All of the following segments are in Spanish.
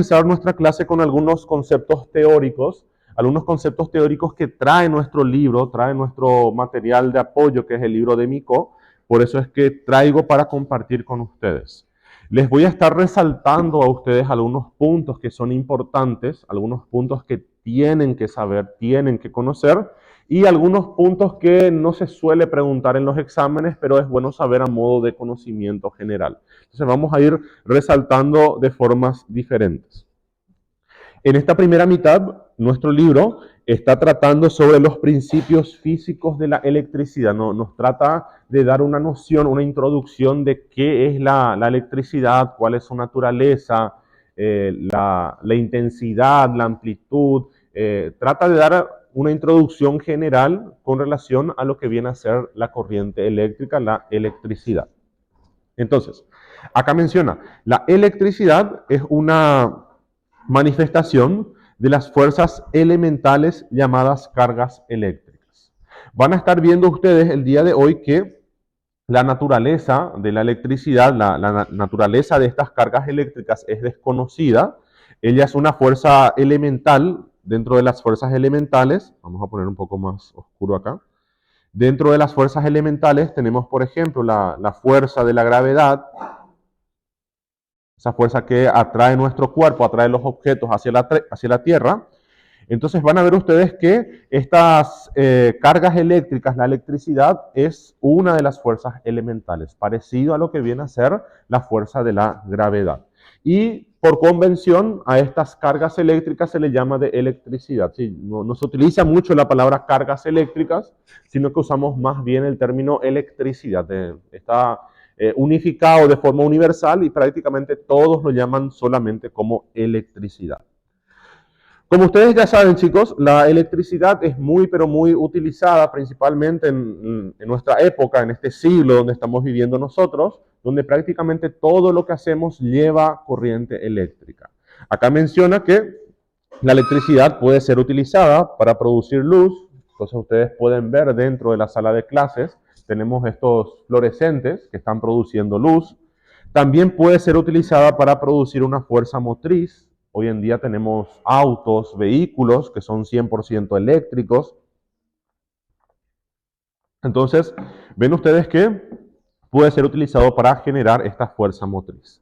Comenzar nuestra clase con algunos conceptos teóricos que trae nuestro libro, trae nuestro material de apoyo, que es el libro de Miko. Por eso es que traigo para compartir con ustedes. Les voy a estar resaltando a ustedes algunos puntos que son importantes, algunos puntos que tienen que saber, tienen que conocer, y algunos puntos que no se suele preguntar en los exámenes, pero es bueno saber a modo de conocimiento general. Entonces vamos a ir resaltando de formas diferentes. En esta primera mitad, nuestro libro está tratando sobre los principios físicos de la electricidad. Nos trata de dar una noción, una introducción de qué es la electricidad, cuál es su naturaleza, la intensidad, la amplitud. Trata de dar una introducción general con relación a lo que viene a ser la corriente eléctrica, la electricidad. Entonces, acá menciona, la electricidad es una manifestación de las fuerzas elementales llamadas cargas eléctricas. Van a estar viendo ustedes el día de hoy que la naturaleza de la electricidad, la naturaleza de estas cargas eléctricas es desconocida. Ella es una fuerza elemental. Dentro de las fuerzas elementales, vamos a poner un poco más oscuro acá. Dentro de las fuerzas elementales tenemos, por ejemplo, la fuerza de la gravedad, esa fuerza que atrae nuestro cuerpo, atrae los objetos hacia la Tierra. Entonces van a ver ustedes que estas cargas eléctricas, la electricidad, es una de las fuerzas elementales, parecido a lo que viene a ser la fuerza de la gravedad. Y por convención a estas cargas eléctricas se le llama de electricidad. ¿Sí? No se utiliza mucho la palabra cargas eléctricas, sino que usamos más bien el término electricidad. Está unificado de forma universal y prácticamente todos lo llaman solamente como electricidad. Como ustedes ya saben, chicos, la electricidad es muy, pero muy utilizada principalmente en nuestra época, en este siglo donde estamos viviendo nosotros, donde prácticamente todo lo que hacemos lleva corriente eléctrica. Acá menciona que la electricidad puede ser utilizada para producir luz. Entonces ustedes pueden ver dentro de la sala de clases, tenemos estos fluorescentes que están produciendo luz. También puede ser utilizada para producir una fuerza motriz. Hoy en día tenemos autos, vehículos que son 100% eléctricos. Entonces, ven ustedes que puede ser utilizado para generar esta fuerza motriz.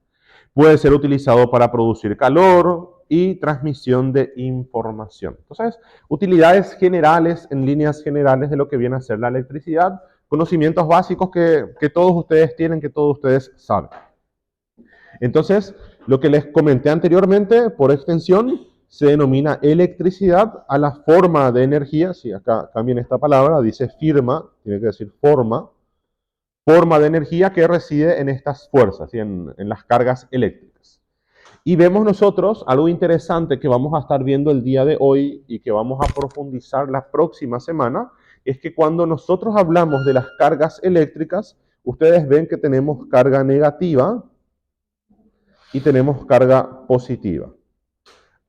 Puede ser utilizado para producir calor y transmisión de información. Entonces, utilidades generales, en líneas generales de lo que viene a ser la electricidad, conocimientos básicos que todos ustedes tienen, que todos ustedes saben. Entonces, lo que les comenté anteriormente, por extensión, se denomina electricidad a la forma de energía. Si acá cambien esta palabra, dice firma, tiene que decir forma de energía que reside en estas fuerzas, ¿sí? en las cargas eléctricas. Y vemos nosotros algo interesante que vamos a estar viendo el día de hoy y que vamos a profundizar la próxima semana, es que cuando nosotros hablamos de las cargas eléctricas, ustedes ven que tenemos carga negativa y tenemos carga positiva.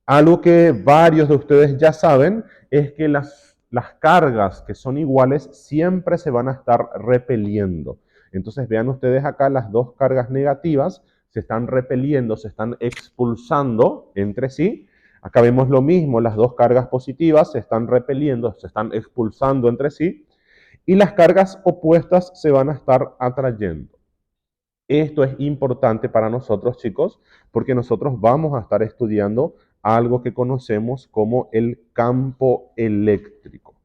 Algo que varios de ustedes ya saben es que las cargas que son iguales siempre se van a estar repeliendo. Entonces vean ustedes acá las dos cargas negativas se están repeliendo, se están expulsando entre sí. Acá vemos lo mismo, las dos cargas positivas se están repeliendo, se están expulsando entre sí. Y las cargas opuestas se van a estar atrayendo. Esto es importante para nosotros, chicos, porque nosotros vamos a estar estudiando algo que conocemos como el campo eléctrico.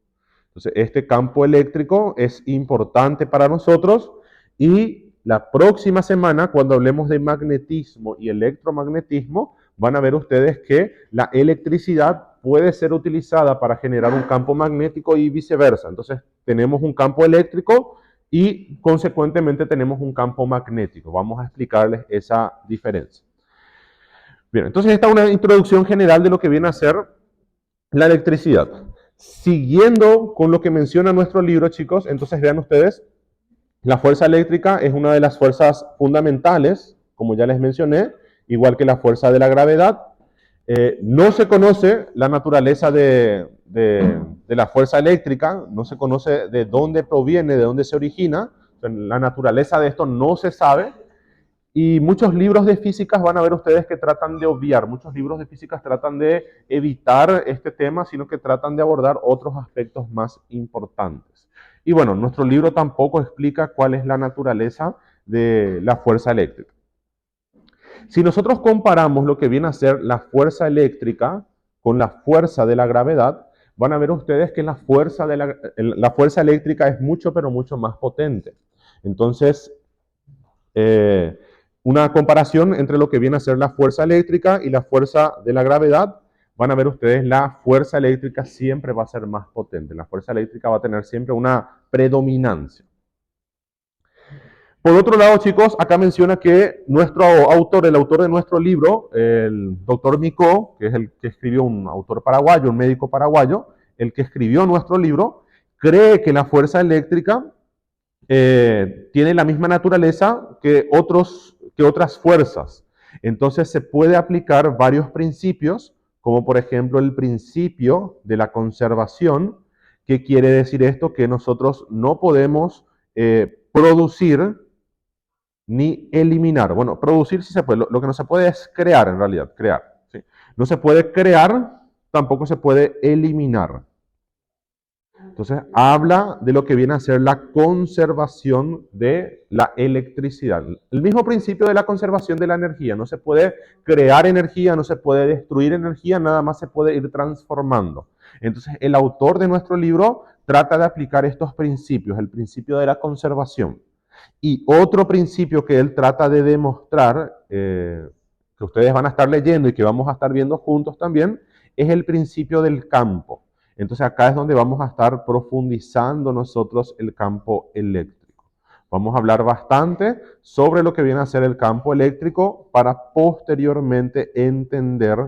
Entonces, este campo eléctrico es importante para nosotros y la próxima semana, cuando hablemos de magnetismo y electromagnetismo, van a ver ustedes que la electricidad puede ser utilizada para generar un campo magnético y viceversa. Entonces, tenemos un campo eléctrico y consecuentemente tenemos un campo magnético. Vamos a explicarles esa diferencia. Bien, entonces esta es una introducción general de lo que viene a ser la electricidad. Siguiendo con lo que menciona nuestro libro, chicos, entonces vean ustedes, la fuerza eléctrica es una de las fuerzas fundamentales, como ya les mencioné, igual que la fuerza de la gravedad. No se conoce la naturaleza de la fuerza eléctrica, no se conoce de dónde proviene, de dónde se origina, la naturaleza de esto no se sabe. Y muchos libros de físicas van a ver ustedes que tratan de obviar, muchos libros de físicas tratan de evitar este tema, sino que tratan de abordar otros aspectos más importantes. Y bueno, nuestro libro tampoco explica cuál es la naturaleza de la fuerza eléctrica. Si nosotros comparamos lo que viene a ser la fuerza eléctrica con la fuerza de la gravedad, van a ver ustedes que la fuerza eléctrica es mucho, pero mucho más potente. Entonces, una comparación entre lo que viene a ser la fuerza eléctrica y la fuerza de la gravedad, van a ver ustedes, la fuerza eléctrica siempre va a ser más potente. La fuerza eléctrica va a tener siempre una predominancia. Por otro lado, chicos, acá menciona que nuestro autor, el autor de nuestro libro, el doctor Micó, que es el que escribió, un autor paraguayo, un médico paraguayo, el que escribió nuestro libro, cree que la fuerza eléctrica tiene la misma naturaleza que otras fuerzas. Entonces se puede aplicar varios principios, como por ejemplo el principio de la conservación, que quiere decir esto, que nosotros no podemos producir ni eliminar. Bueno, producir sí se puede, lo que no se puede es crear en realidad, crear. ¿Sí? No se puede crear, tampoco se puede eliminar. Entonces, habla de lo que viene a ser la conservación de la electricidad. El mismo principio de la conservación de la energía. No se puede crear energía, no se puede destruir energía, nada más se puede ir transformando. Entonces, el autor de nuestro libro trata de aplicar estos principios, el principio de la conservación. Y otro principio que él trata de demostrar, que ustedes van a estar leyendo y que vamos a estar viendo juntos también, es el principio del campo. Entonces acá es donde vamos a estar profundizando nosotros el campo eléctrico. Vamos a hablar bastante sobre lo que viene a ser el campo eléctrico para posteriormente entender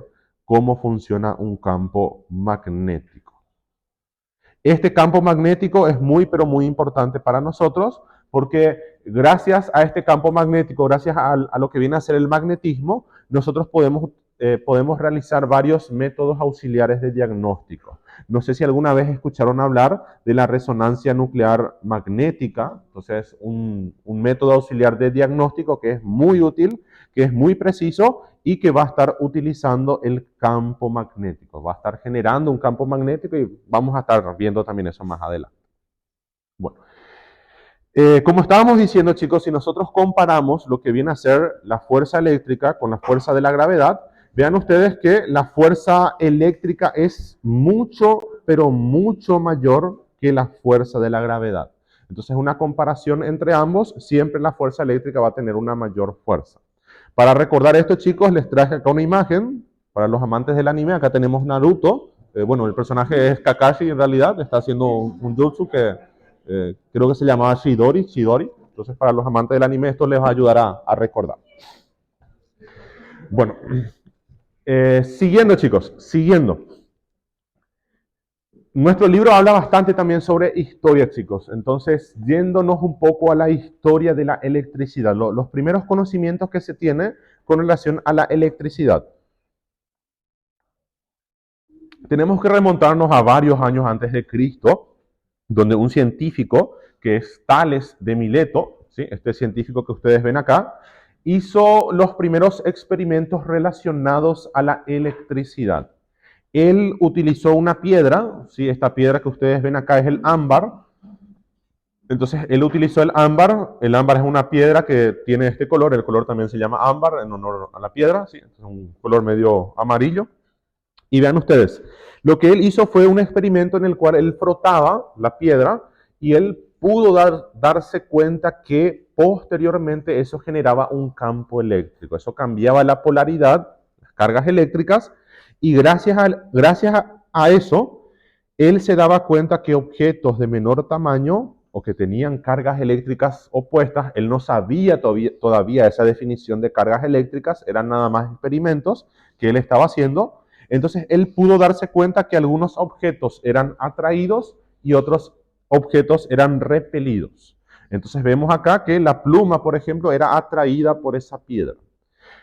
cómo funciona un campo magnético. Este campo magnético es muy, pero muy importante para nosotros porque gracias a este campo magnético, gracias a lo que viene a ser el magnetismo, nosotros podemos realizar varios métodos auxiliares de diagnóstico. No sé si alguna vez escucharon hablar de la resonancia nuclear magnética. Entonces, un método auxiliar de diagnóstico que es muy útil, que es muy preciso y que va a estar utilizando el campo magnético. Va a estar generando un campo magnético y vamos a estar viendo también eso más adelante. Bueno. Como estábamos diciendo, chicos, si nosotros comparamos lo que viene a ser la fuerza eléctrica con la fuerza de la gravedad, vean ustedes que la fuerza eléctrica es mucho, pero mucho mayor que la fuerza de la gravedad. Entonces, una comparación entre ambos, siempre la fuerza eléctrica va a tener una mayor fuerza. Para recordar esto, chicos, les traje acá una imagen. Para los amantes del anime, acá tenemos Naruto. Bueno, el personaje es Kakashi en realidad, está haciendo un jutsu que creo que se llamaba Chidori. Entonces, para los amantes del anime, esto les va a ayudar a recordar. Bueno, siguiendo, chicos, siguiendo. Nuestro libro habla bastante también sobre historia, chicos. Entonces, yéndonos un poco a la historia de la electricidad, los primeros conocimientos que se tienen con relación a la electricidad. Tenemos que remontarnos a varios años antes de Cristo, donde un científico, que es Tales de Mileto, ¿sí? Este científico que ustedes ven acá, hizo los primeros experimentos relacionados a la electricidad. Él utilizó una piedra, ¿sí? Esta piedra que ustedes ven acá es el ámbar. Entonces, él utilizó el ámbar. El ámbar es una piedra que tiene este color. El color también se llama ámbar en honor a la piedra. ¿Sí? Es un color medio amarillo. Y vean ustedes, lo que él hizo fue un experimento en el cual él frotaba la piedra y él pudo darse cuenta que posteriormente eso generaba un campo eléctrico. Eso cambiaba la polaridad, las cargas eléctricas, y gracias a eso, él se daba cuenta que objetos de menor tamaño o que tenían cargas eléctricas opuestas, él no sabía todavía esa definición de cargas eléctricas, eran nada más experimentos que él estaba haciendo. Entonces él pudo darse cuenta que algunos objetos eran atraídos y otros objetos eran repelidos. Entonces vemos acá que la pluma, por ejemplo, era atraída por esa piedra.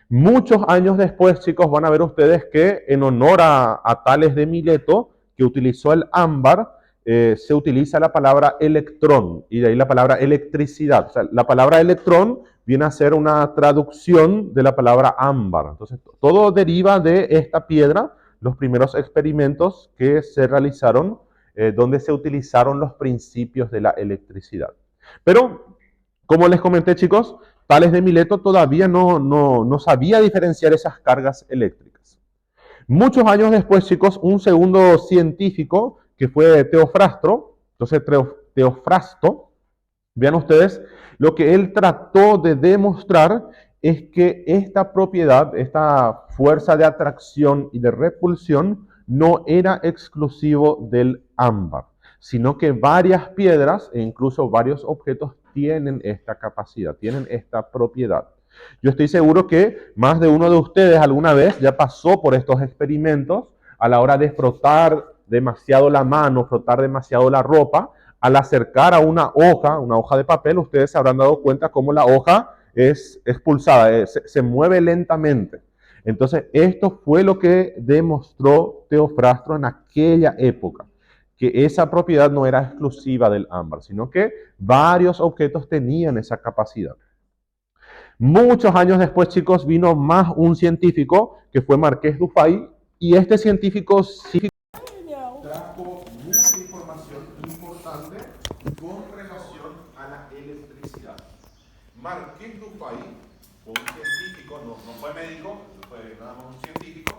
Muchos años después, chicos, van a ver ustedes que en honor a Tales de Mileto, que utilizó el ámbar, se utiliza la palabra electrón y de ahí la palabra electricidad. O sea, la palabra electrón viene a ser una traducción de la palabra ámbar. Entonces, todo deriva de esta piedra, los primeros experimentos que se realizaron, donde se utilizaron los principios de la electricidad. Pero, como les comenté, chicos, Tales de Mileto todavía no sabía diferenciar esas cargas eléctricas. Muchos años después, chicos, un segundo científico, que fue Teofrasto, Teofrasto, vean ustedes, lo que él trató de demostrar es que esta propiedad, esta fuerza de atracción y de repulsión, no era exclusivo del ámbar, sino que varias piedras e incluso varios objetos tienen esta capacidad, tienen esta propiedad. Yo estoy seguro que más de uno de ustedes alguna vez ya pasó por estos experimentos a la hora de frotar demasiado la mano, frotar demasiado la ropa. Al acercar a una hoja de papel, ustedes se habrán dado cuenta cómo la hoja es expulsada, se mueve lentamente. Entonces, esto fue lo que demostró Teofrasto en aquella época, que esa propiedad no era exclusiva del ámbar, sino que varios objetos tenían esa capacidad. Muchos años después, chicos, vino más un científico que fue Marqués Dufay, y este científico sí trajo mucha información importante con relación a la electricidad. Marqués Dufay fue un científico, no fue médico, fue nada más un científico,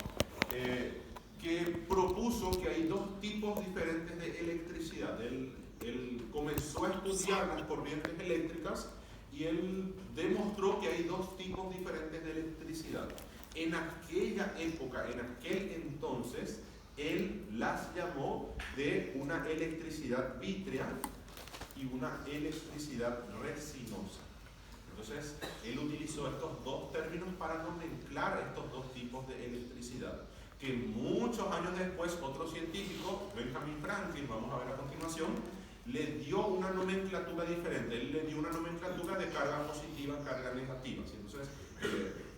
que propuso que hay dos tipos diferentes de electricidad. Él comenzó a estudiar las corrientes eléctricas y él demostró que hay dos tipos diferentes de electricidad. En aquella época, en aquel entonces, él las llamó de una electricidad vítrea y una electricidad resinosa. Entonces, él utilizó estos dos términos para nomenclar estos dos tipos de electricidad, que muchos años después otro científico, Benjamin Franklin, vamos a ver a continuación, le dio una nomenclatura diferente. Él le dio una nomenclatura de carga positiva, carga negativa. Entonces,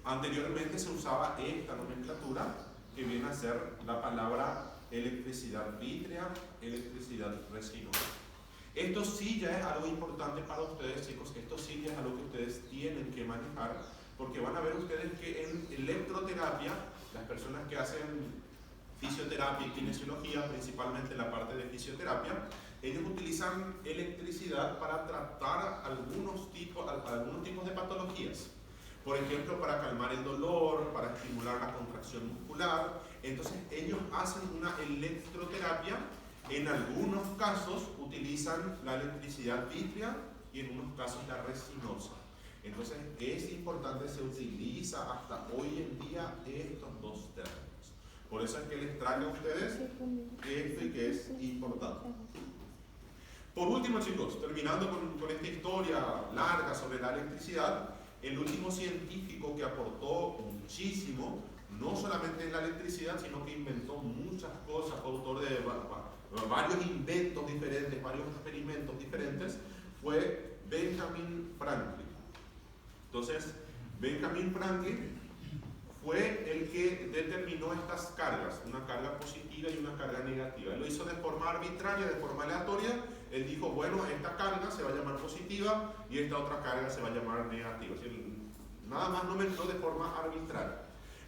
anteriormente se usaba esta nomenclatura, que viene a ser la palabra electricidad vítrea, electricidad resinosa. Esto sí ya es algo importante para ustedes, chicos. Esto sí ya es algo que ustedes tienen que manejar, porque van a ver ustedes que en electroterapia, las personas que hacen fisioterapia y kinesiología, principalmente la parte de fisioterapia, ellos utilizan electricidad para tratar algunos tipos de patologías. Por ejemplo, para calmar el dolor, para estimular la contracción muscular. Entonces, ellos hacen una electroterapia. En algunos casos utilizan la electricidad vítrea y en unos casos la resinosa. Entonces, es importante, se utiliza hasta hoy en día estos dos términos. Por eso es que les traigo a ustedes esto y que es importante. Por último, chicos, terminando con esta historia larga sobre la electricidad, el último científico que aportó muchísimo, no solamente en la electricidad, sino que inventó muchas cosas, fue autor de varios inventos diferentes, varios experimentos diferentes, fue Benjamin Franklin. Entonces, Benjamin Franklin fue el que determinó estas cargas, una carga positiva y una carga negativa. Él lo hizo de forma arbitraria, de forma aleatoria. Él dijo, bueno, esta carga se va a llamar positiva y esta otra carga se va a llamar negativa. Nada más nombró de forma arbitraria.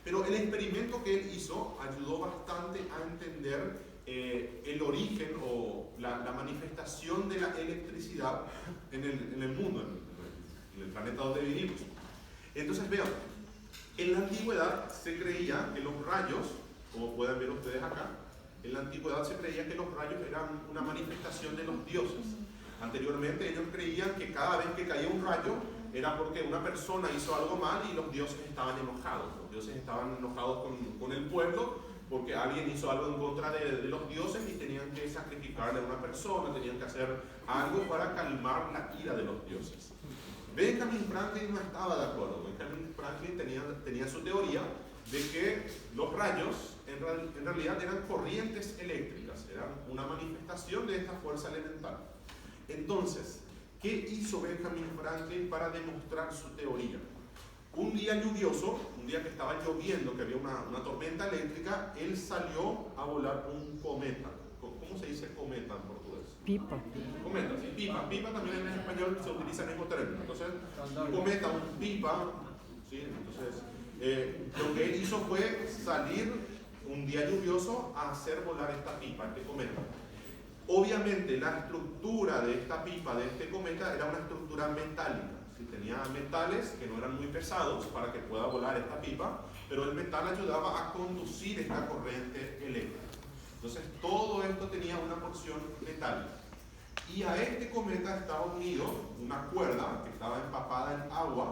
Pero el experimento que él hizo ayudó bastante a entender el origen o la manifestación de la electricidad en el mundo, en el planeta donde vivimos. Entonces, vean, en la antigüedad se creía que los rayos, como pueden ver ustedes acá, en la antigüedad se creía que los rayos eran una manifestación de los dioses. Anteriormente ellos creían que cada vez que caía un rayo era porque una persona hizo algo mal y los dioses estaban enojados. Los dioses estaban enojados con el pueblo porque alguien hizo algo en contra de los dioses y tenían que sacrificarle a una persona, tenían que hacer algo para calmar la ira de los dioses. Benjamin Franklin no estaba de acuerdo. Benjamin Franklin tenía su teoría de que los rayos en realidad eran corrientes eléctricas, eran una manifestación de esta fuerza elemental. Entonces, ¿qué hizo Benjamin Franklin para demostrar su teoría? Un día lluvioso, un día que estaba lloviendo, que había una tormenta eléctrica, él salió a volar un cometa. ¿Cómo ¿Cómo se dice cometa en portugués? Pipa. Cometa, sí, pipa. Pipa también en español se utiliza el mismo término. Entonces, un cometa, un pipa, ¿sí? Entonces, lo que él hizo fue salir un día lluvioso a hacer volar esta pipa, este cometa. Obviamente, la estructura de esta pipa, de este cometa, era una estructura metálica. ¿Sí? Tenía metales que no eran muy pesados para que pueda volar esta pipa, pero el metal ayudaba a conducir esta corriente eléctrica. Entonces, todo esto tenía una porción metálica. Y a este cometa estaba unido una cuerda que estaba empapada en agua,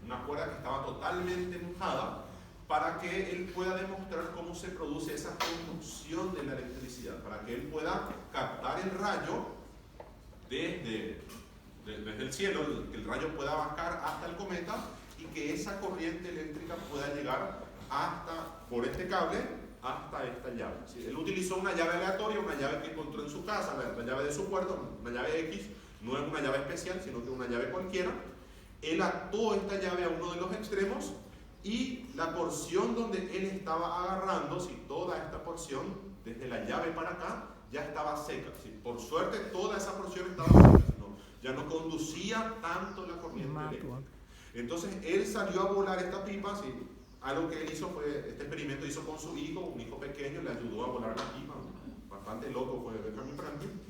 una cuerda que estaba totalmente mojada, para que él pueda demostrar cómo se produce esa conducción de la electricidad, para que él pueda captar el rayo desde el cielo, que el rayo pueda bajar hasta el cometa y que esa corriente eléctrica pueda llegar por este cable, hasta esta llave. ¿Sí? Él utilizó una llave aleatoria, una llave que encontró en su casa, la llave de su cuarto, una llave X, no es una llave especial, sino que una llave cualquiera. Él ató esta llave a uno de los extremos y la porción donde él estaba agarrando, si toda esta porción, desde la llave para acá, ya estaba seca. ¿Sí? Por suerte, toda esa porción estaba seca, ya no conducía tanto la corriente eléctrica. Entonces, él salió a volar esta pipa, ¿sí? Algo que él hizo fue, este experimento hizo con su hijo, un hijo pequeño, le ayudó a volar la pipa, bastante loco fue Benjamin Franklin.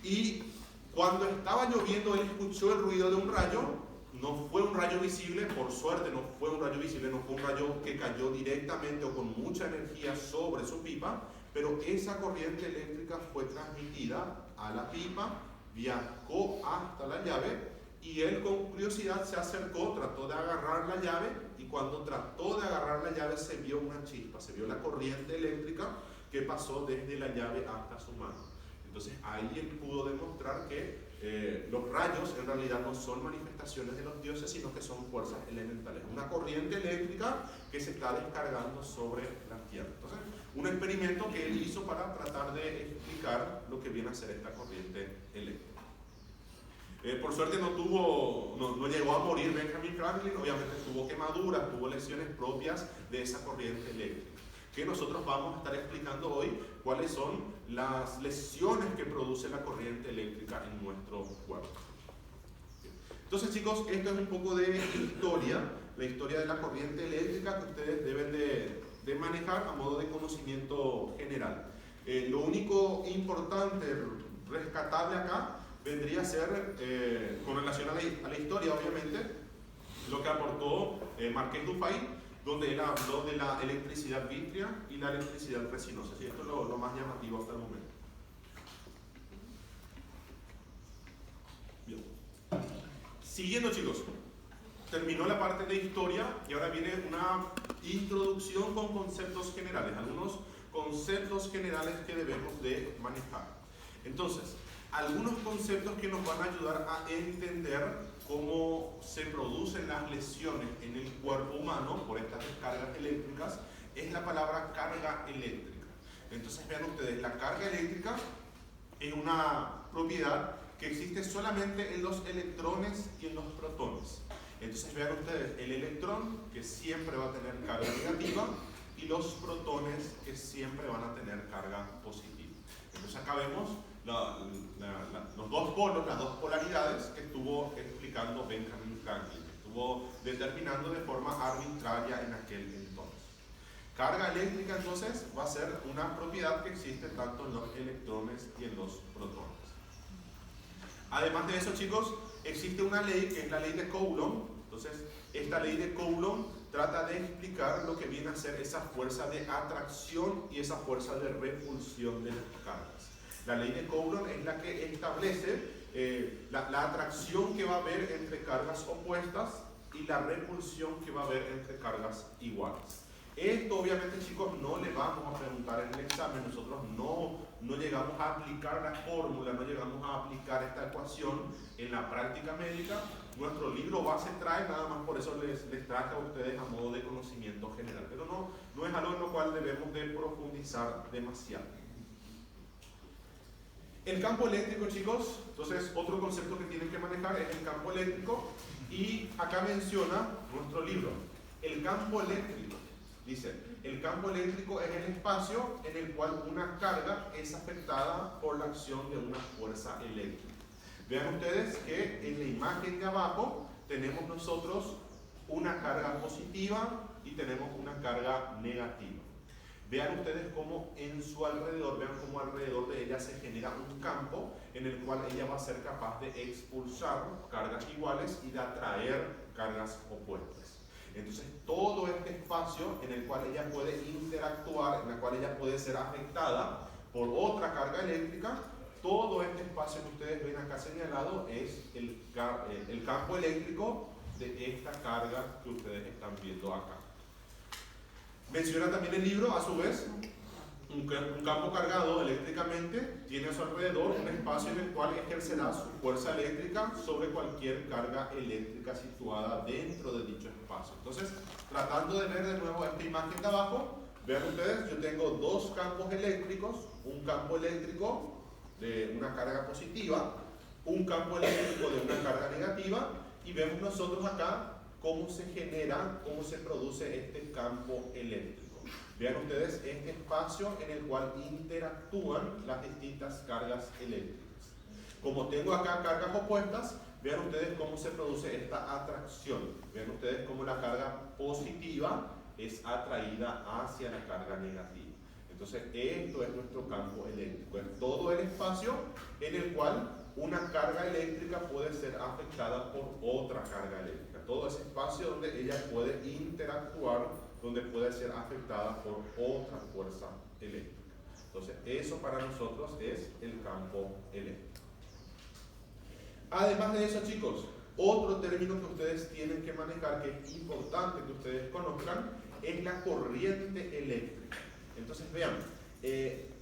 Y cuando estaba lloviendo, él escuchó el ruido de un rayo. No fue un rayo visible, por suerte no fue un rayo visible, no fue un rayo que cayó directamente o con mucha energía sobre su pipa, pero esa corriente eléctrica fue transmitida a la pipa, viajó hasta la llave y él con curiosidad se acercó, trató de agarrar la llave y cuando trató de agarrar la llave se vio una chispa, se vio la corriente eléctrica que pasó desde la llave hasta su mano. Entonces ahí él pudo demostrar que los rayos en realidad no son manifestaciones de los dioses, sino que son fuerzas elementales. Una corriente eléctrica que se está descargando sobre la tierra. Entonces, un experimento que él hizo para tratar de explicar lo que viene a ser esta corriente eléctrica. Por suerte no llegó a morir Benjamin Franklin, obviamente tuvo quemaduras, tuvo lesiones propias de esa corriente eléctrica. Que nosotros vamos a estar explicando hoy cuáles son las lesiones que produce la corriente eléctrica en nuestro cuerpo. Entonces, chicos, esto es un poco de historia, la historia de la corriente eléctrica que ustedes deben de manejar a modo de conocimiento general. Lo único importante, rescatable acá, vendría a ser, con relación a la historia, obviamente, lo que aportó Marqués Dufay, donde él habló de la electricidad vítrea y la electricidad resinosa. ¿Sí? Esto es lo más llamativo hasta el momento. Bien. Siguiendo, chicos, terminó la parte de historia y ahora viene una introducción con conceptos generales, algunos conceptos generales que debemos de manejar. Entonces, algunos conceptos que nos van a ayudar a entender cómo se producen las lesiones en el cuerpo humano por estas descargas eléctricas es la palabra carga eléctrica. Entonces vean ustedes, la carga eléctrica es una propiedad que existe solamente en los electrones y en los protones. Entonces vean ustedes, el electrón que siempre va a tener carga negativa y los protones que siempre van a tener carga positiva. Entonces acá vemos los dos polos, las dos polaridades que estuvo explicando Benjamin Franklin, que estuvo determinando de forma arbitraria en aquel entonces. Carga eléctrica entonces va a ser una propiedad que existe tanto en los electrones y en los protones. Además de eso, chicos, existe una ley que es la ley de Coulomb. Entonces, esta ley de Coulomb trata de explicar lo que viene a ser esa fuerza de atracción y esa fuerza de repulsión de las cargas. La ley de Coulomb es la que establece la atracción que va a haber entre cargas opuestas y la repulsión que va a haber entre cargas iguales. Esto obviamente, chicos, no le vamos a preguntar en el examen, nosotros no llegamos a aplicar la fórmula, no llegamos a aplicar esta ecuación en la práctica médica. Nuestro libro base trae, nada más por eso les traje a ustedes a modo de conocimiento general, pero no es algo en lo cual debemos de profundizar demasiado. El campo eléctrico, chicos, entonces otro concepto que tienen que manejar es el campo eléctrico y acá menciona nuestro libro, el campo eléctrico. Dice, el campo eléctrico es el espacio en el cual una carga es afectada por la acción de una fuerza eléctrica. Vean ustedes que en la imagen de abajo tenemos nosotros una carga positiva y tenemos una carga negativa. Vean ustedes cómo en su alrededor, vean cómo alrededor de ella se genera un campo en el cual ella va a ser capaz de expulsar cargas iguales y de atraer cargas opuestas. Entonces, todo este espacio en el cual ella puede interactuar, en el cual ella puede ser afectada por otra carga eléctrica, todo este espacio que ustedes ven acá señalado es el campo eléctrico de esta carga que ustedes están viendo acá. Menciona también el libro, a su vez, un campo cargado eléctricamente tiene a su alrededor un espacio en el cual ejercerá su fuerza eléctrica sobre cualquier carga eléctrica situada dentro de dicho espacio. Entonces, tratando de ver de nuevo esta imagen de abajo, vean ustedes, yo tengo dos campos eléctricos, un campo eléctrico de una carga positiva, un campo eléctrico de una carga negativa, y vemos nosotros acá cómo se genera, cómo se produce este campo eléctrico. Vean ustedes este espacio en el cual interactúan las distintas cargas eléctricas. Como tengo acá cargas opuestas, vean ustedes cómo se produce esta atracción. Vean ustedes cómo la carga positiva es atraída hacia la carga negativa. Entonces, esto es nuestro campo eléctrico. Es todo el espacio en el cual una carga eléctrica puede ser afectada por otra carga eléctrica. Todo ese espacio donde ella puede interactuar, donde puede ser afectada por otra fuerza eléctrica. Entonces, eso para nosotros es el campo eléctrico. Además de eso, chicos, otro término que ustedes tienen que manejar, que es importante que ustedes conozcan, es la corriente eléctrica. Entonces, vean,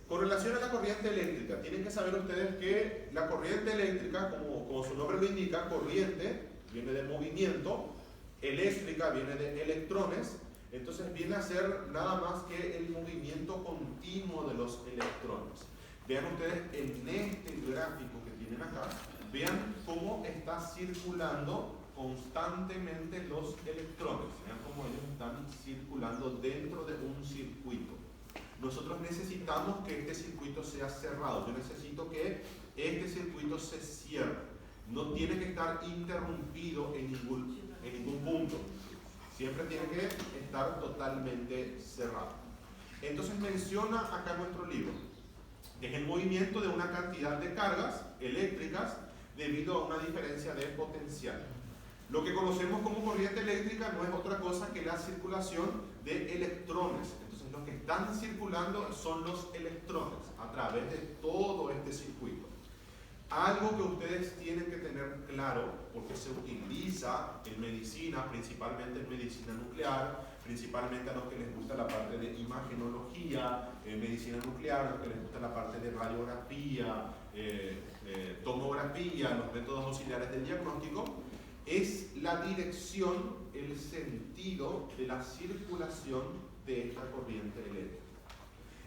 con relación a la corriente eléctrica, tienen que saber ustedes que la corriente eléctrica, como su nombre lo indica, corriente viene de movimiento, eléctrica viene de electrones, entonces viene a ser nada más que el movimiento continuo de los electrones. Vean ustedes en este gráfico que tienen acá, vean cómo está circulando constantemente los electrones, vean cómo ellos están circulando dentro de un circuito. Nosotros necesitamos que este circuito sea cerrado. Yo necesito que este circuito se cierre. No tiene que estar interrumpido en ningún punto. Siempre tiene que estar totalmente cerrado. Entonces menciona acá nuestro libro. Es el movimiento de una cantidad de cargas eléctricas debido a una diferencia de potencial. Lo que conocemos como corriente eléctrica no es otra cosa que la circulación de electrones. Entonces, los que están circulando son los electrones a través de todo este circuito. Algo que ustedes tienen que tener claro, porque se utiliza en medicina, principalmente en medicina nuclear, principalmente a los que les gusta la parte de imagenología, medicina nuclear, a los que les gusta la parte de radiografía, tomografía, los métodos auxiliares del diagnóstico, es la dirección, el sentido de la circulación de esta corriente eléctrica.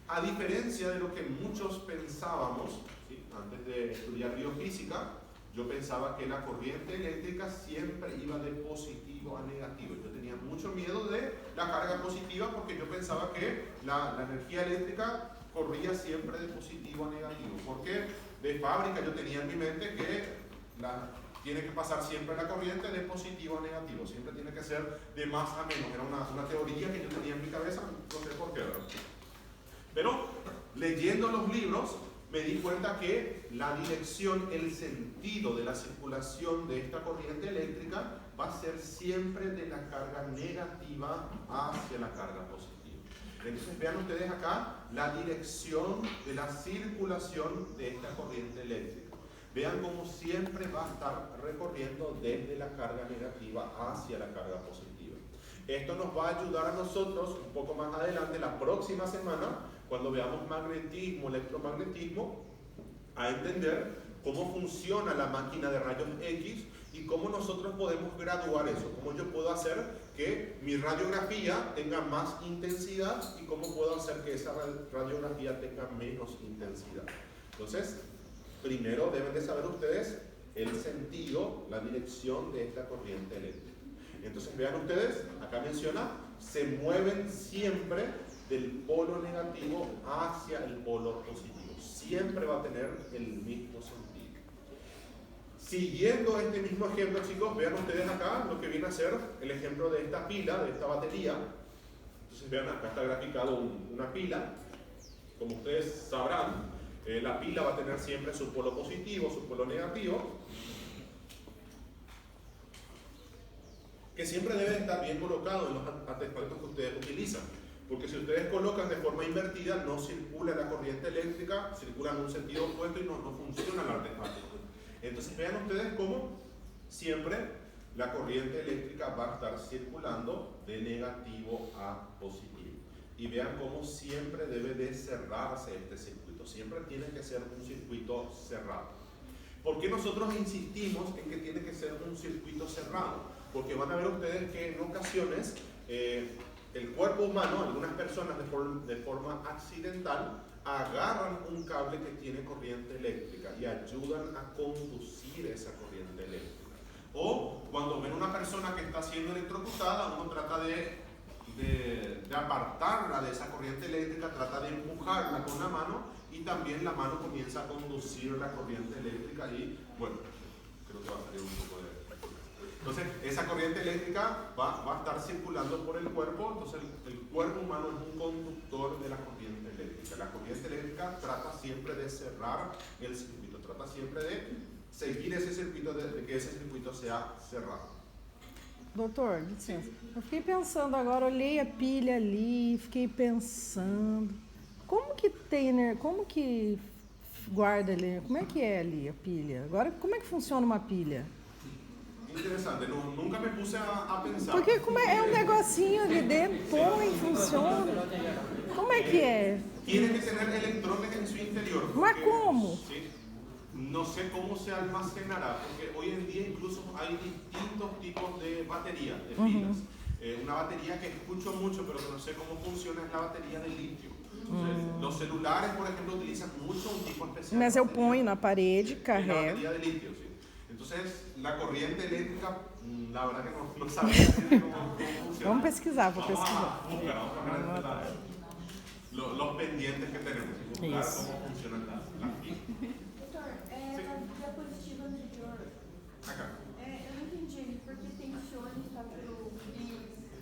A diferencia de lo que muchos pensábamos, ¿sí? Antes de estudiar biofísica, yo pensaba que la corriente eléctrica siempre iba de positivo a negativo. Yo tenía mucho miedo de la carga positiva porque yo pensaba que la energía eléctrica corría siempre de positivo a negativo. Porque de fábrica yo tenía en mi mente que tiene que pasar siempre la corriente de positivo a negativo, siempre tiene que ser de más a menos. Era una teoría que yo tenía en mi cabeza, no sé por qué, ¿verdad? Pero leyendo los libros me di cuenta que la dirección, el sentido de la circulación de esta corriente eléctrica va a ser siempre de la carga negativa hacia la carga positiva. Entonces vean ustedes acá la dirección de la circulación de esta corriente eléctrica. Vean cómo siempre va a estar recorriendo desde la carga negativa hacia la carga positiva. Esto nos va a ayudar a nosotros un poco más adelante, la próxima semana, cuando veamos magnetismo, electromagnetismo, a entender cómo funciona la máquina de rayos X y cómo nosotros podemos graduar eso, cómo yo puedo hacer que mi radiografía tenga más intensidad y cómo puedo hacer que esa radiografía tenga menos intensidad. Entonces, primero deben de saber ustedes el sentido, la dirección de esta corriente eléctrica. Entonces vean ustedes, acá menciona se mueven siempre del polo negativo hacia el polo positivo. Siempre va a tener el mismo sentido. Siguiendo este mismo ejemplo, chicos, vean ustedes acá lo que viene a ser el ejemplo de esta pila, de esta batería. Entonces vean, acá está graficado una pila. Como ustedes sabrán, la pila va a tener siempre su polo positivo, su polo negativo, que siempre debe estar bien colocado en los artefactos que ustedes utilizan. Porque si ustedes colocan de forma invertida, no circula la corriente eléctrica, circula en un sentido opuesto y no funciona el artefacto. Entonces vean ustedes cómo siempre la corriente eléctrica va a estar circulando de negativo a positivo. Y vean cómo siempre debe de cerrarse este circuito. Siempre tiene que ser un circuito cerrado. ¿Por qué nosotros insistimos en que tiene que ser un circuito cerrado? Porque van a ver ustedes que en ocasiones el cuerpo humano, algunas personas de forma accidental, agarran un cable que tiene corriente eléctrica y ayudan a conducir esa corriente eléctrica. O cuando ven una persona que está siendo electrocutada, uno trata de apartarla de esa corriente eléctrica, trata de empujarla con la mano y también la mano comienza a conducir la corriente eléctrica y, bueno, creo que va a salir un poco de... Entonces, esa corriente eléctrica va a estar circulando por el cuerpo, entonces el cuerpo humano es un conductor de la corriente eléctrica. La corriente eléctrica trata siempre de cerrar el circuito, trata siempre de seguir esse circuito, de que esse circuito sea cerrado. Doutor, licença. Eu fiquei pensando agora, olhei a pilha ali, fiquei pensando. Como que tem, como que guarda ali? Como é que é ali a pilha? Agora, como é que funciona uma pilha? Interessante, nunca me puse a pensar. Porque como é um negocinho ali dentro, põe, funciona. Como é que é? Tiene que tener electrones en su interior. Mas como? Sí. No sé cómo se almacenará, porque hoy en día incluso hay distintos tipos de baterías, de pilas. Una batería que escucho mucho, pero que no sé cómo funciona, es la batería de litio. Los celulares, por ejemplo, utilizan mucho un tipo especial. Mas eu ponho na parede, La carrego. batería de litio, sí. Entonces, la corriente eléctrica, la verdad que no sabría cómo funciona. Vamos pesquisar, vou pesquisar. Vamos a buscar los pendientes que tenemos y buscar Eso. cómo funcionan las pilas. Na diapositiva anterior, Acá. eu não entendi porque tensione está pelo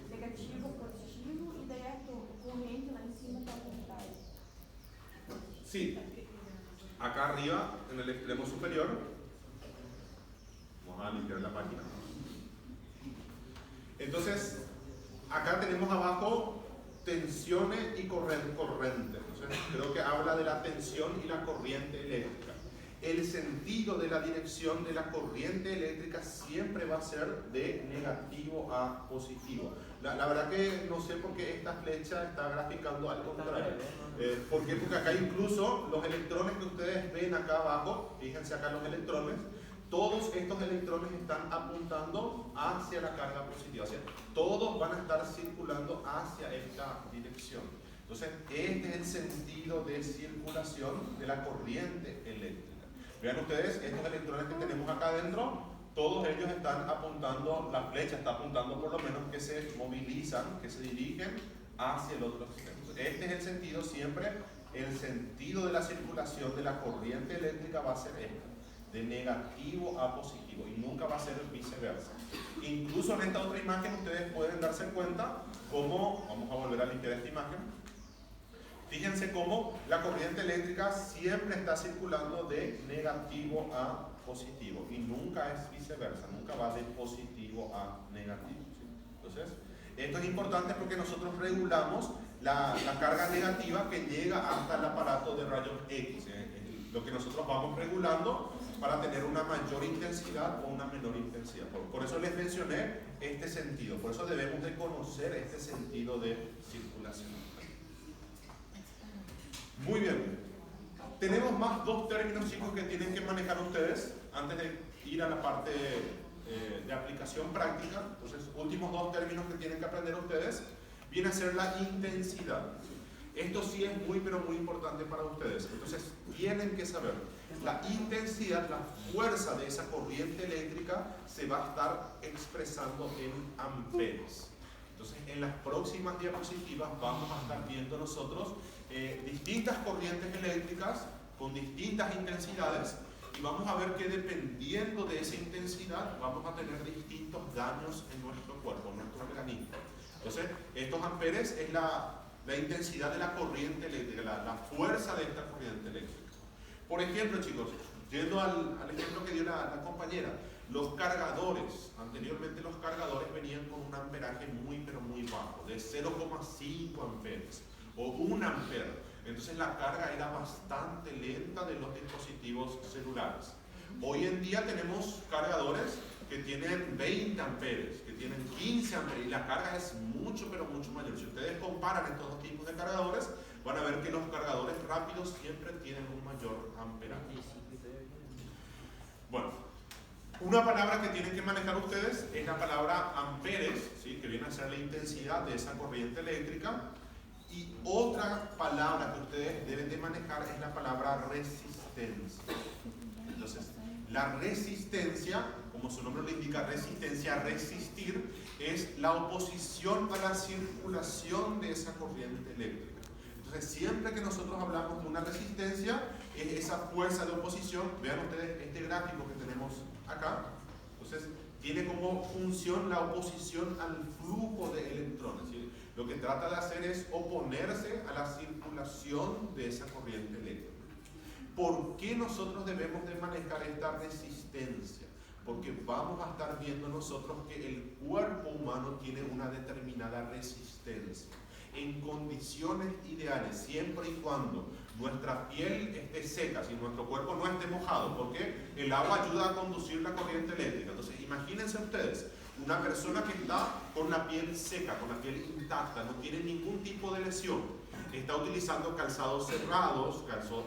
negativo, positivo e daí a corrente lá em cima está ao contrário. Sí, acá arriba, en el extremo superior, vamos a limpiar la página. Entonces, acá tenemos abajo tensiones y corriente. Entonces, creo que habla de la tensión y la corriente eléctrica. El sentido de la dirección de la corriente eléctrica siempre va a ser de negativo a positivo. La verdad que no sé por qué esta flecha está graficando al contrario. ¿Por qué? Porque acá incluso los electrones que ustedes ven acá abajo, fíjense acá los electrones, todos estos electrones están apuntando hacia la carga positiva. O sea, todos van a estar circulando hacia esta dirección. Entonces, este es el sentido de circulación de la corriente eléctrica. Vean ustedes, estos electrones que tenemos acá adentro, todos ellos están apuntando, la flecha está apuntando por lo menos que se movilizan, que se dirigen hacia el otro extremo. Este es el sentido siempre, el sentido de la circulación de la corriente eléctrica va a ser este, de negativo a positivo y nunca va a ser viceversa. Incluso en esta otra imagen ustedes pueden darse cuenta cómo, vamos a volver a limpiar esta imagen. Fíjense cómo la corriente eléctrica siempre está circulando de negativo a positivo y nunca es viceversa, nunca va de positivo a negativo. ¿Sí? Entonces, esto es importante porque nosotros regulamos la carga negativa que llega hasta el aparato de rayos X. Lo que nosotros vamos regulando para tener una mayor intensidad o una menor intensidad. Por eso les mencioné este sentido, por eso debemos de conocer este sentido de circulación. Muy bien. Tenemos más dos términos, chicos, que tienen que manejar ustedes antes de ir a la parte de aplicación práctica. Entonces, últimos dos términos que tienen que aprender ustedes viene a ser la intensidad. Esto sí es muy, pero muy importante para ustedes. Entonces, tienen que saber la intensidad, la fuerza de esa corriente eléctrica se va a estar expresando en amperes. Entonces, en las próximas diapositivas vamos a estar viendo nosotros distintas corrientes eléctricas con distintas intensidades y vamos a ver que dependiendo de esa intensidad vamos a tener distintos daños en nuestro cuerpo, en nuestro organismo. Entonces, estos amperes es la intensidad de la corriente eléctrica, la fuerza de esta corriente eléctrica. Por ejemplo, chicos, yendo al ejemplo que dio la compañera, los cargadores, anteriormente los cargadores venían con un amperaje muy pero muy bajo, de 0,5 amperes o 1 ampere. Entonces la carga era bastante lenta de los dispositivos celulares. Hoy en día tenemos cargadores que tienen 20 amperes, que tienen 15 amperes y la carga es mucho pero mucho mayor. Si ustedes comparan estos dos tipos de cargadores, van a ver que los cargadores rápidos siempre tienen un mayor amperaje. Bueno, una palabra que tienen que manejar ustedes es la palabra amperes, ¿sí? Que viene a ser la intensidad de esa corriente eléctrica. Y otra palabra que ustedes deben de manejar es la palabra resistencia. Entonces, la resistencia, como su nombre lo indica, resistencia, resistir, es la oposición a la circulación de esa corriente eléctrica. Entonces, siempre que nosotros hablamos de una resistencia, es esa fuerza de oposición. Vean ustedes este gráfico que tenemos acá. Entonces, tiene como función la oposición al flujo de electrones, ¿sí? Lo que trata de hacer es oponerse a la circulación de esa corriente eléctrica. ¿Por qué nosotros debemos de manejar esta resistencia? Porque vamos a estar viendo nosotros que el cuerpo humano tiene una determinada resistencia. En condiciones ideales, siempre y cuando nuestra piel esté seca, si nuestro cuerpo no esté mojado, porque el agua ayuda a conducir la corriente eléctrica. Entonces, imagínense ustedes, una persona que está con la piel seca, con la piel intacta, no tiene ningún tipo de lesión, está utilizando calzados cerrados,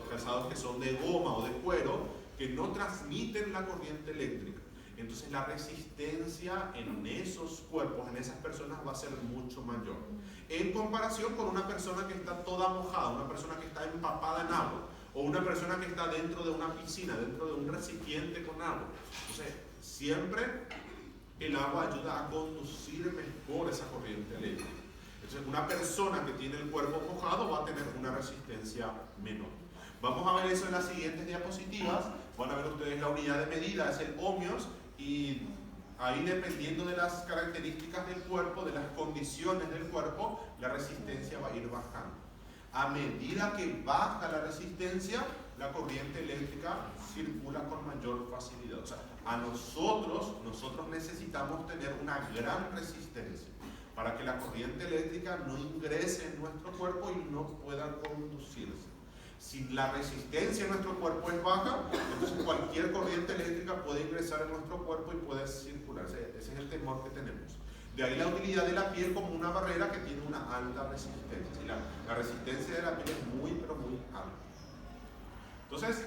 calzados que son de goma o de cuero, que no transmiten la corriente eléctrica. Entonces la resistencia en esos cuerpos, en esas personas, va a ser mucho mayor. En comparación con una persona que está toda mojada, una persona que está empapada en agua, o una persona que está dentro de una piscina, dentro de un recipiente con agua. Entonces, siempre el agua ayuda a conducir mejor esa corriente eléctrica. Entonces, una persona que tiene el cuerpo mojado va a tener una resistencia menor. Vamos a ver eso en las siguientes diapositivas. Van a ver ustedes la unidad de medida, es el ohmios. Y ahí, dependiendo de las características del cuerpo, de las condiciones del cuerpo, la resistencia va a ir bajando. A medida que baja la resistencia, la corriente eléctrica circula con mayor facilidad. O sea, nosotros necesitamos tener una gran resistencia para que la corriente eléctrica no ingrese en nuestro cuerpo y no pueda conducirse. Si la resistencia en nuestro cuerpo es baja, entonces cualquier corriente eléctrica puede ingresar en nuestro cuerpo y puede circular. Ese es el temor que tenemos. De ahí la utilidad de la piel como una barrera que tiene una alta resistencia. La resistencia de la piel es muy, pero muy alta. Entonces,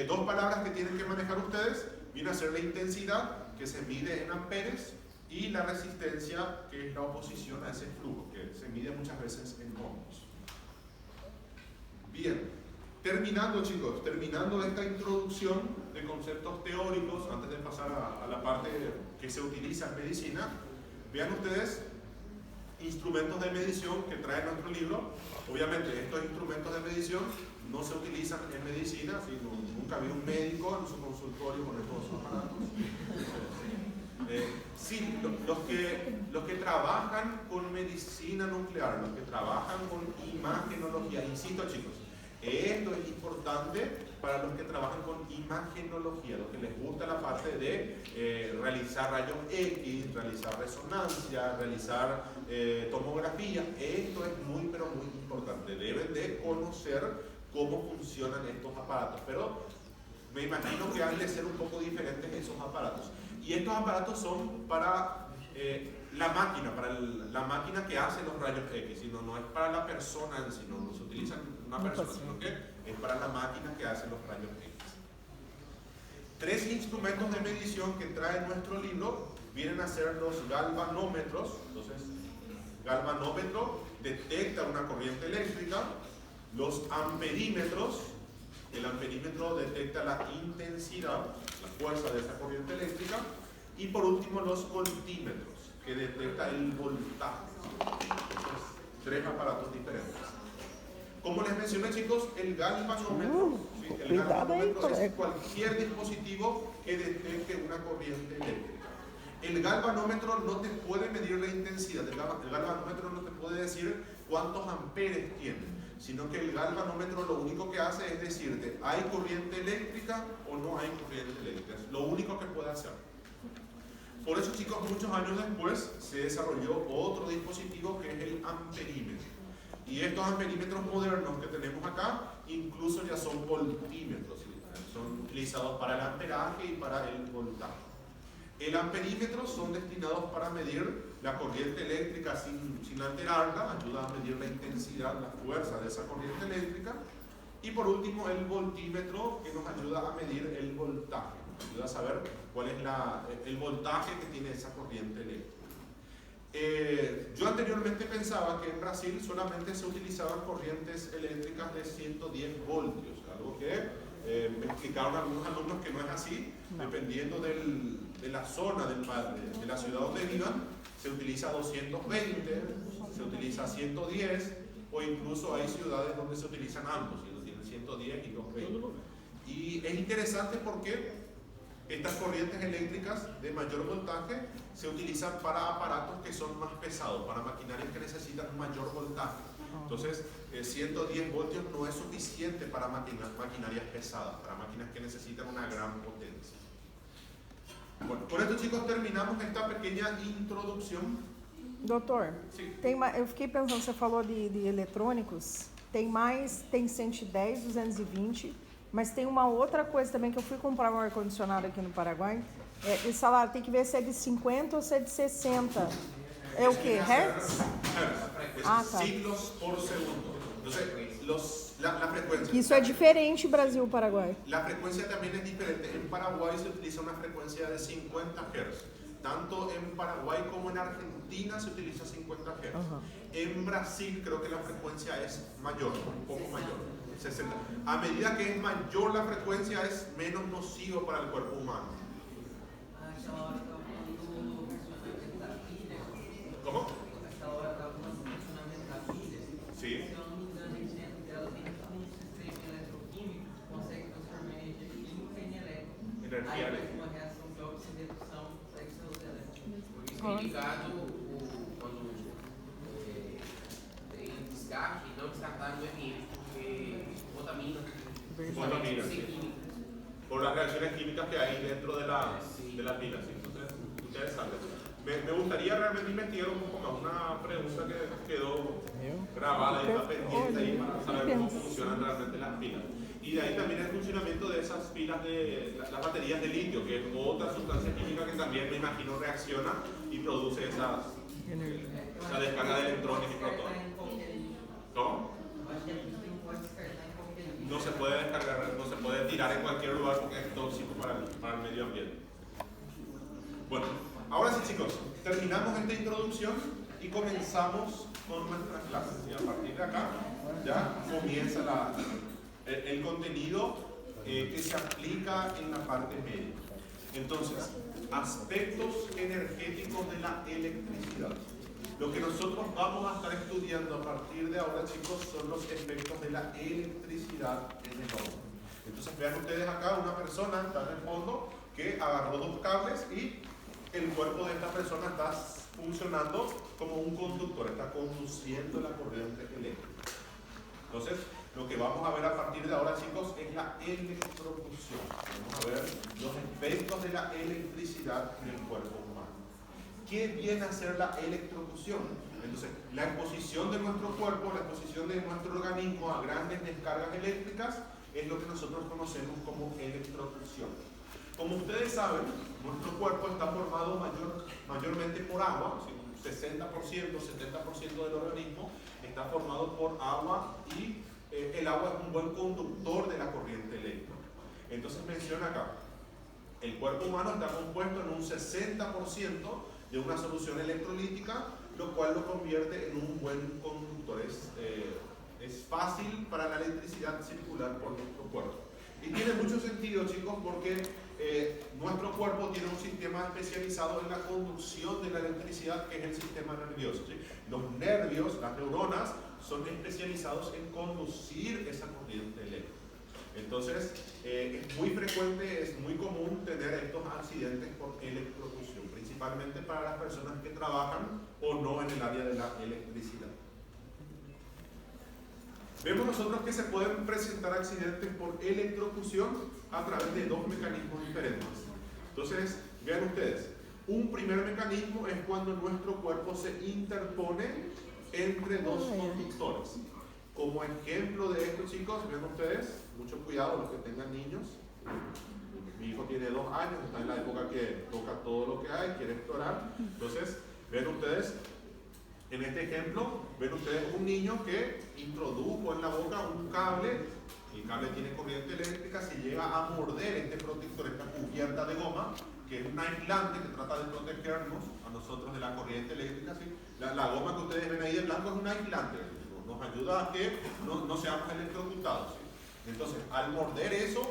dos palabras que tienen que manejar ustedes viene a ser la intensidad, que se mide en amperes, y la resistencia, que es la oposición a ese flujo, que se mide muchas veces en ohmios. Bien. Terminando, chicos, terminando esta introducción de conceptos teóricos, antes de pasar a la parte que se utiliza en medicina, vean ustedes instrumentos de medición que trae nuestro libro. Obviamente, estos instrumentos de medición no se utilizan en medicina, sino nunca vi un médico en su consultorio con estos aparatos. Sí, los que trabajan con medicina nuclear, los que trabajan con imagenología, insisto, chicos, esto es importante para los que trabajan con imagenología, los que les gusta la parte de realizar rayos X, realizar resonancia, realizar tomografía. Esto es muy, pero muy importante. Deben de conocer cómo funcionan estos aparatos, pero me imagino que han de ser un poco diferentes esos aparatos. Y estos aparatos son para la máquina que hace los rayos X, sino no es para la persona en sí, no se utiliza una persona, sino que es para la máquina que hace los rayos X. 3 instrumentos de medición que trae nuestro libro vienen a ser los galvanómetros. Entonces, galvanómetro detecta una corriente eléctrica. Los amperímetros, el amperímetro detecta la intensidad, la fuerza de esa corriente eléctrica. Y por último, los voltímetros, que detecta el voltaje. Entonces, 3 aparatos diferentes. Como les mencioné, chicos, el galvanómetro, ¿sí? El galvanómetro es cualquier dispositivo que detecte una corriente eléctrica. El galvanómetro no te puede medir la intensidad, el galvanómetro no te puede decir cuántos amperes tiene, sino que el galvanómetro lo único que hace es decirte, ¿hay corriente eléctrica o no hay corriente eléctrica? Es lo único que puede hacer. Por eso, chicos, muchos años después se desarrolló otro dispositivo que es el amperímetro. Y estos amperímetros modernos que tenemos acá, incluso ya son voltímetros, ¿sí? Son utilizados para el amperaje y para el voltaje. El amperímetro son destinados para medir la corriente eléctrica sin alterarla, ayuda a medir la intensidad, la fuerza de esa corriente eléctrica. Y por último, el voltímetro, que nos ayuda a medir el voltaje, nos ayuda a saber cuál es el voltaje que tiene esa corriente eléctrica. Yo anteriormente pensaba que en Brasil solamente se utilizaban corrientes eléctricas de 110 voltios, algo que me explicaron algunos alumnos que no es así, dependiendo de la zona de la ciudad donde vivan, se utiliza 220, se utiliza 110, o incluso hay ciudades donde se utilizan ambos, 110 y 220. Y es interesante porque estas corrientes eléctricas de mayor voltaje se utilizan para aparatos que son más pesados, para maquinarias que necesitan un mayor voltaje. Entonces, 110 voltios no es suficiente para maquinarias pesadas, para máquinas que necesitan una gran potencia. Bueno, por esto, chicos, terminamos esta pequeña introdução. Doutor, eu fiquei pensando, você falou de eletrônicos, tem 110, 220, mas tem uma outra coisa também que eu fui comprar um ar-condicionado aqui no Paraguai, esse salário tem que ver se é de 50 ou se é de 60. É o que? Hertz? Hertz. Ciclos por segundo. Entonces, la frecuencia. Isso é diferente Brasil-Paraguai. La frecuencia también es diferente. En Paraguay se utiliza una frecuencia de 50 Hz. Tanto en Paraguay como en Argentina se utiliza 50 Hz. En Brasil creo que la frecuencia es mayor, un poco mayor, 60. A medida que es mayor la frecuencia es menos nocivo para el cuerpo humano. ¿Cómo? Sí. Energia elétrica. Uma reação de oxidação da célula elétrica. Por isso é indicado quando tem descarte, não descartar no ambiente, porque contamina. Contamina, sí. Por las reacciones químicas que hay dentro de la pila, ¿sí? Entonces, interesante. Me gustaría realmente investigar un poco más una pregunta que quedó grabada y está pendiente ahí para saber cómo funcionan realmente las pilas. Y de ahí también el funcionamiento de esas pilas de las baterías de litio, que es otra sustancia química que también me imagino reacciona y produce esa descarga de electrones y protones. ¿Cómo? No se puede descargar, no se puede tirar en cualquier lugar porque es tóxico para el medio ambiente. Bueno, ahora sí, chicos, terminamos esta introducción y comenzamos con nuestras clases. Y a partir de acá ya comienza el contenido que se aplica en la parte media. Entonces, aspectos energéticos de la electricidad. Lo que nosotros vamos a estar estudiando a partir de ahora, chicos, son los efectos de la electricidad en el hombre. Entonces, vean ustedes acá una persona está en el fondo que agarró dos cables y el cuerpo de esta persona está funcionando como un conductor, está conduciendo la corriente eléctrica. Entonces, lo que vamos a ver a partir de ahora, chicos, es la electrocución. Vamos a ver los efectos de la electricidad en el cuerpo humano. ¿Qué viene a ser la electrocución? Entonces, la exposición de nuestro cuerpo, la exposición de nuestro organismo a grandes descargas eléctricas es lo que nosotros conocemos como electrocución. Como ustedes saben, nuestro cuerpo está formado mayormente por agua, ¿sí? 60%, 70% del organismo está formado por agua y el agua es un buen conductor de la corriente eléctrica. Entonces menciona acá, el cuerpo humano está compuesto en un 60% de una solución electrolítica, lo cual lo convierte en un buen conductor. Es fácil para la electricidad circular por nuestro cuerpo. Y tiene mucho sentido, chicos, porque nuestro cuerpo tiene un sistema especializado en la conducción de la electricidad, que es el sistema nervioso, ¿sí? Los nervios, las neuronas, son especializados en conducir esa corriente eléctrica. Entonces, es muy frecuente, es muy común tener estos accidentes por electrocución, principalmente para las personas que trabajan o no en el área de la electricidad. Vemos nosotros que se pueden presentar accidentes por electrocución a través de dos mecanismos diferentes. Entonces, vean ustedes, un primer mecanismo es cuando nuestro cuerpo se interpone entre dos conductores. Como ejemplo de esto, chicos, vean ustedes, mucho cuidado los que tengan niños. Mi hijo tiene 2 años, está en la época que toca todo lo que hay, quiere explorar. Entonces, ven ustedes, en este ejemplo, ven ustedes un niño que introdujo en la boca un cable. El cable tiene corriente eléctrica. Si llega a morder este protector, esta cubierta de goma, que es un aislante que trata de protegernos a nosotros de la corriente eléctrica, ¿sí? La goma que ustedes ven ahí de blanco es un aislante, nos ayuda a que no seamos electrocutados, ¿sí? Entonces, al morder eso,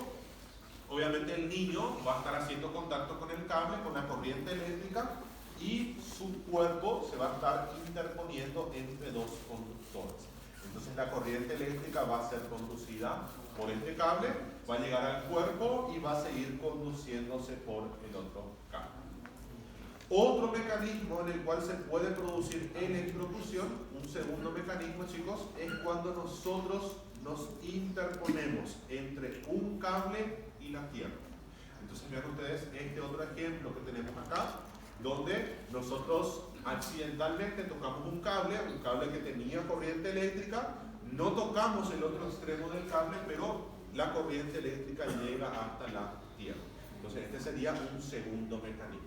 obviamente el niño va a estar haciendo contacto con el cable, con la corriente eléctrica, y su cuerpo se va a estar interponiendo entre dos conductores. Entonces la corriente eléctrica va a ser conducida por este cable, va a llegar al cuerpo y va a seguir conduciéndose por el otro cable. Otro mecanismo en el cual se puede producir electrocución, un segundo mecanismo, chicos, es cuando nosotros nos interponemos entre un cable y la tierra. Entonces vean ustedes este otro ejemplo que tenemos acá, donde nosotros accidentalmente tocamos un cable que tenía corriente eléctrica, no tocamos el otro extremo del cable, pero la corriente eléctrica llega hasta la tierra. Entonces este sería un segundo mecanismo.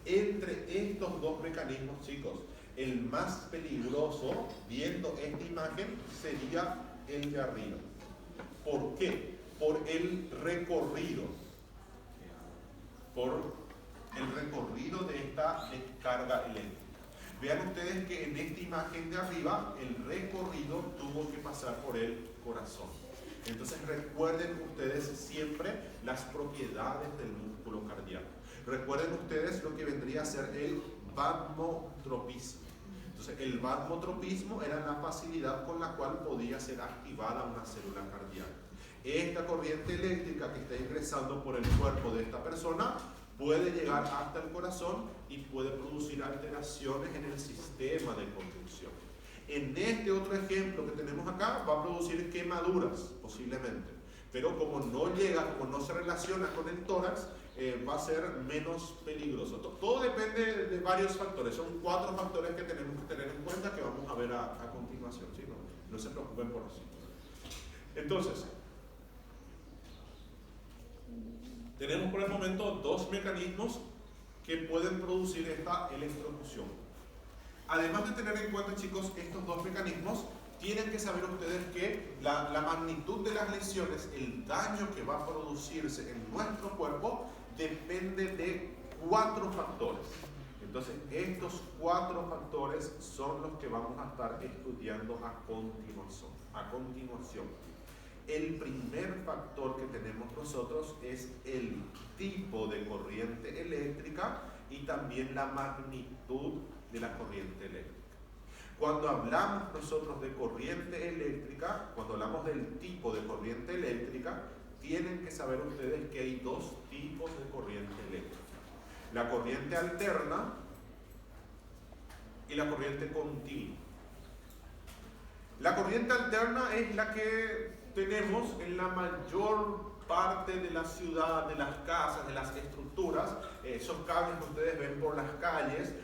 Entre estos dos mecanismos, chicos, el más peligroso, viendo esta imagen, sería el de arriba. ¿Por qué? Por el recorrido. De esta descarga eléctrica. Vean ustedes que en esta imagen de arriba el recorrido tuvo que pasar por el corazón. Entonces recuerden ustedes siempre las propiedades del músculo cardíaco. Recuerden ustedes lo que vendría a ser el vasmotropismo. Entonces el vasmotropismo era la facilidad con la cual podía ser activada una célula cardíaca. Esta corriente eléctrica que está ingresando por el cuerpo de esta persona puede llegar hasta el corazón y puede producir alteraciones en el sistema de conducción. En este otro ejemplo que tenemos acá, va a producir quemaduras, posiblemente. Pero como no llega, como no se relaciona con el tórax, va a ser menos peligroso. Todo depende de varios factores. Son 4 factores que tenemos que tener en cuenta que vamos a ver a continuación. ¿Sí? No se preocupen por eso. Entonces, tenemos por el momento 2 mecanismos que pueden producir esta electrocución. Además de tener en cuenta, chicos, estos 2 mecanismos, tienen que saber ustedes que la magnitud de las lesiones, el daño que va a producirse en nuestro cuerpo, depende de 4 factores. Entonces, estos 4 factores son los que vamos a estar estudiando a continuación. El primer factor que tenemos nosotros es el tipo de corriente eléctrica y también la magnitud de la corriente eléctrica. Cuando hablamos nosotros de corriente eléctrica, cuando hablamos del tipo de corriente eléctrica, tienen que saber ustedes que hay 2 tipos de corriente eléctrica. La corriente alterna y la corriente continua. La corriente alterna es la que tenemos en la mayor parte de la ciudad, de las casas, de las estructuras. Esos cables que ustedes ven por las calles,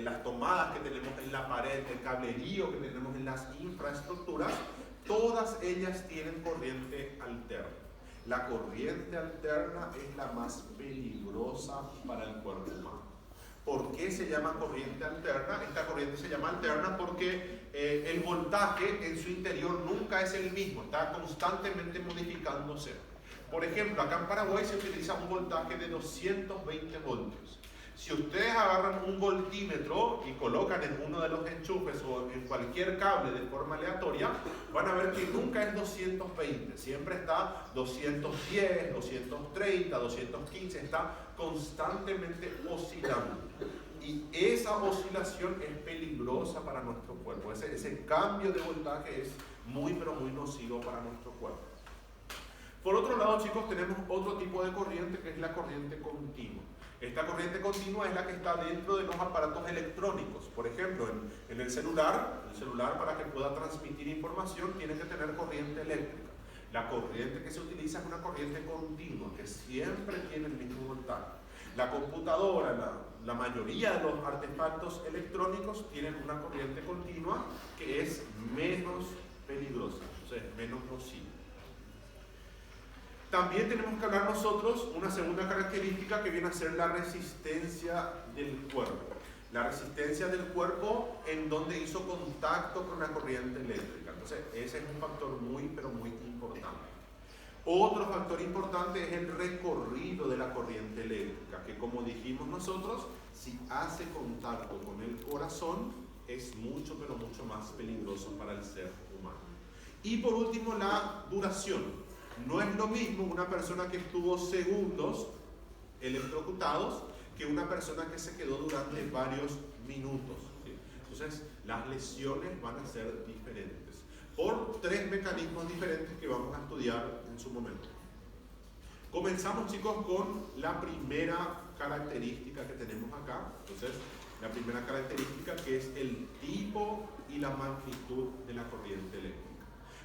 las tomadas que tenemos en la pared, el cablerío que tenemos en las infraestructuras, todas ellas tienen corriente alterna. La corriente alterna es la más peligrosa para el cuerpo humano. ¿Por qué se llama corriente alterna? Esta corriente se llama alterna porque el voltaje en su interior nunca es el mismo, está constantemente modificándose. Por ejemplo, acá en Paraguay se utiliza un voltaje de 220 voltios. Si ustedes agarran un voltímetro y colocan en uno de los enchufes o en cualquier cable de forma aleatoria, van a ver que nunca es 220, siempre está 210, 230, 215, está constantemente oscilando. Y esa oscilación es peligrosa para nuestro cuerpo. Ese cambio de voltaje es muy, pero muy nocivo para nuestro cuerpo. Por otro lado, chicos, tenemos otro tipo de corriente que es la corriente continua. Esta corriente continua es la que está dentro de los aparatos electrónicos. Por ejemplo, en el celular para que pueda transmitir información tiene que tener corriente eléctrica. La corriente que se utiliza es una corriente continua que siempre tiene el mismo voltaje. La computadora, la mayoría de los artefactos electrónicos tienen una corriente continua que es menos peligrosa, o sea, es menos nociva. También tenemos que hablar nosotros una segunda característica que viene a ser la resistencia del cuerpo. La resistencia del cuerpo en donde hizo contacto con la corriente eléctrica. Entonces, ese es un factor muy, pero muy importante. Otro factor importante es el recorrido de la corriente eléctrica, que como dijimos nosotros, si hace contacto con el corazón, es mucho, pero mucho más peligroso para el ser humano. Y por último, la duración. No es lo mismo una persona que estuvo segundos electrocutados que una persona que se quedó durante varios minutos. ¿Sí? Entonces, las lesiones van a ser diferentes por tres mecanismos diferentes que vamos a estudiar en su momento. Comenzamos, chicos, con la primera característica que tenemos acá. Entonces, la primera característica que es el tipo y la magnitud de la corriente eléctrica.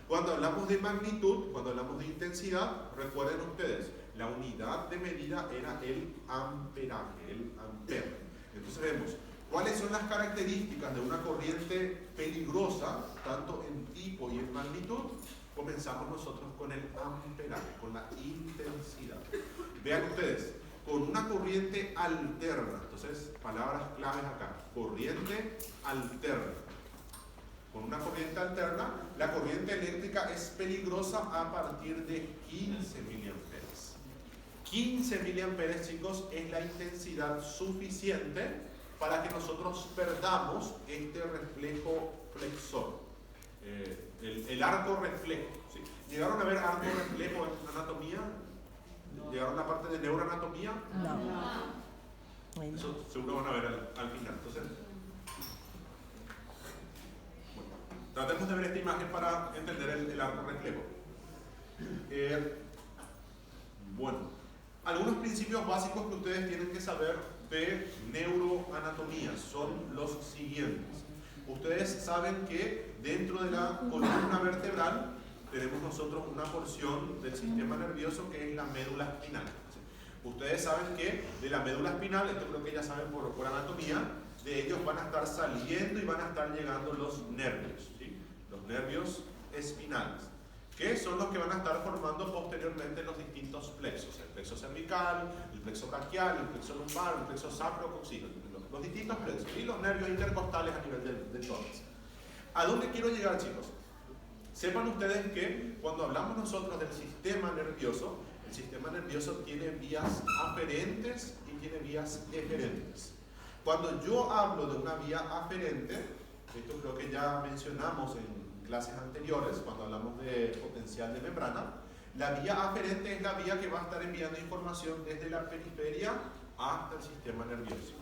Cuando hablamos de magnitud, cuando hablamos de intensidad, recuerden ustedes, la unidad de medida era el amperaje, el ampere. Entonces vemos cuáles son las características de una corriente peligrosa, tanto en tipo y en magnitud. Comenzamos nosotros con el amperaje, con la intensidad. Vean ustedes, con una corriente alterna, entonces palabras claves acá, corriente alterna. Con una corriente alterna, la corriente eléctrica es peligrosa a partir de 15 miliamperes. 15 miliamperes, chicos, es la intensidad suficiente para que nosotros perdamos este reflejo flexor. El arco reflejo. ¿Sí? ¿Llegaron a ver arco reflejo en anatomía? ¿Llegaron a la parte de neuroanatomía? No. Eso seguro van a ver al final. Entonces, tratemos de ver esta imagen para entender el arco reflejo. Bueno, algunos principios básicos que ustedes tienen que saber de neuroanatomía son los siguientes. Ustedes saben que dentro de la columna vertebral tenemos nosotros una porción del sistema nervioso que es la médula espinal. Ustedes saben que de la médula espinal, esto creo que ya saben por anatomía, de ellos van a estar saliendo y van a estar llegando los nervios, ¿sí? Los nervios espinales, que son los que van a estar formando posteriormente los distintos plexos, el plexo cervical, el plexo braquial, el plexo lumbar, el plexo sacrococcígeo, los distintos plexos y los nervios intercostales a nivel del tórax. ¿A dónde quiero llegar, chicos? Sepan ustedes que cuando hablamos nosotros del sistema nervioso, el sistema nervioso tiene vías aferentes y tiene vías eferentes. Cuando yo hablo de una vía aferente, esto creo que ya mencionamos en clases anteriores, cuando hablamos de potencial de membrana, la vía aferente es la vía que va a estar enviando información desde la periferia hasta el sistema nervioso.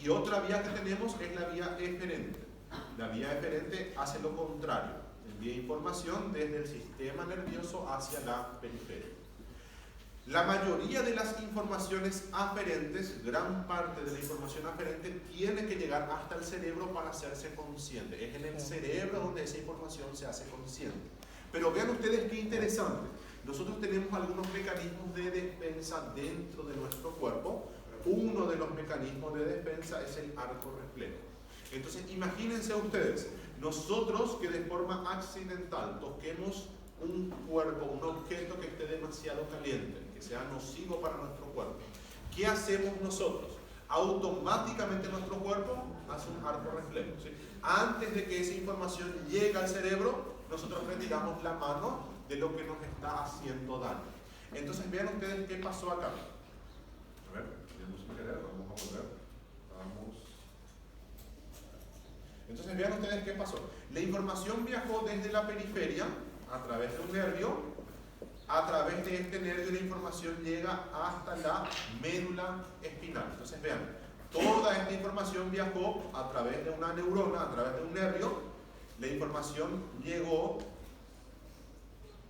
Y otra vía que tenemos es la vía eferente. La vía eferente hace lo contrario, envía información desde el sistema nervioso hacia la periferia. La mayoría de las informaciones aferentes, gran parte de la información aferente tiene que llegar hasta el cerebro para hacerse consciente. Es en el cerebro donde esa información se hace consciente. Pero vean ustedes qué interesante. Nosotros tenemos algunos mecanismos de defensa dentro de nuestro cuerpo. Uno de los mecanismos de defensa es el arco reflejo. Entonces, imagínense ustedes, nosotros que de forma accidental toquemos un cuerpo, un objeto que esté demasiado caliente, que sea nocivo para nuestro cuerpo. ¿Qué hacemos nosotros? Automáticamente nuestro cuerpo hace un arco reflejo, ¿sí? Antes de que esa información llegue al cerebro, nosotros retiramos la mano de lo que nos está haciendo daño. Entonces vean ustedes qué pasó acá. A ver, vamos a volver. Entonces vean ustedes qué pasó. La información viajó desde la periferia a través de un nervio. A través de este nervio la información llega hasta la médula espinal. Entonces vean, toda esta información viajó a través de una neurona, a través de un nervio. La información llegó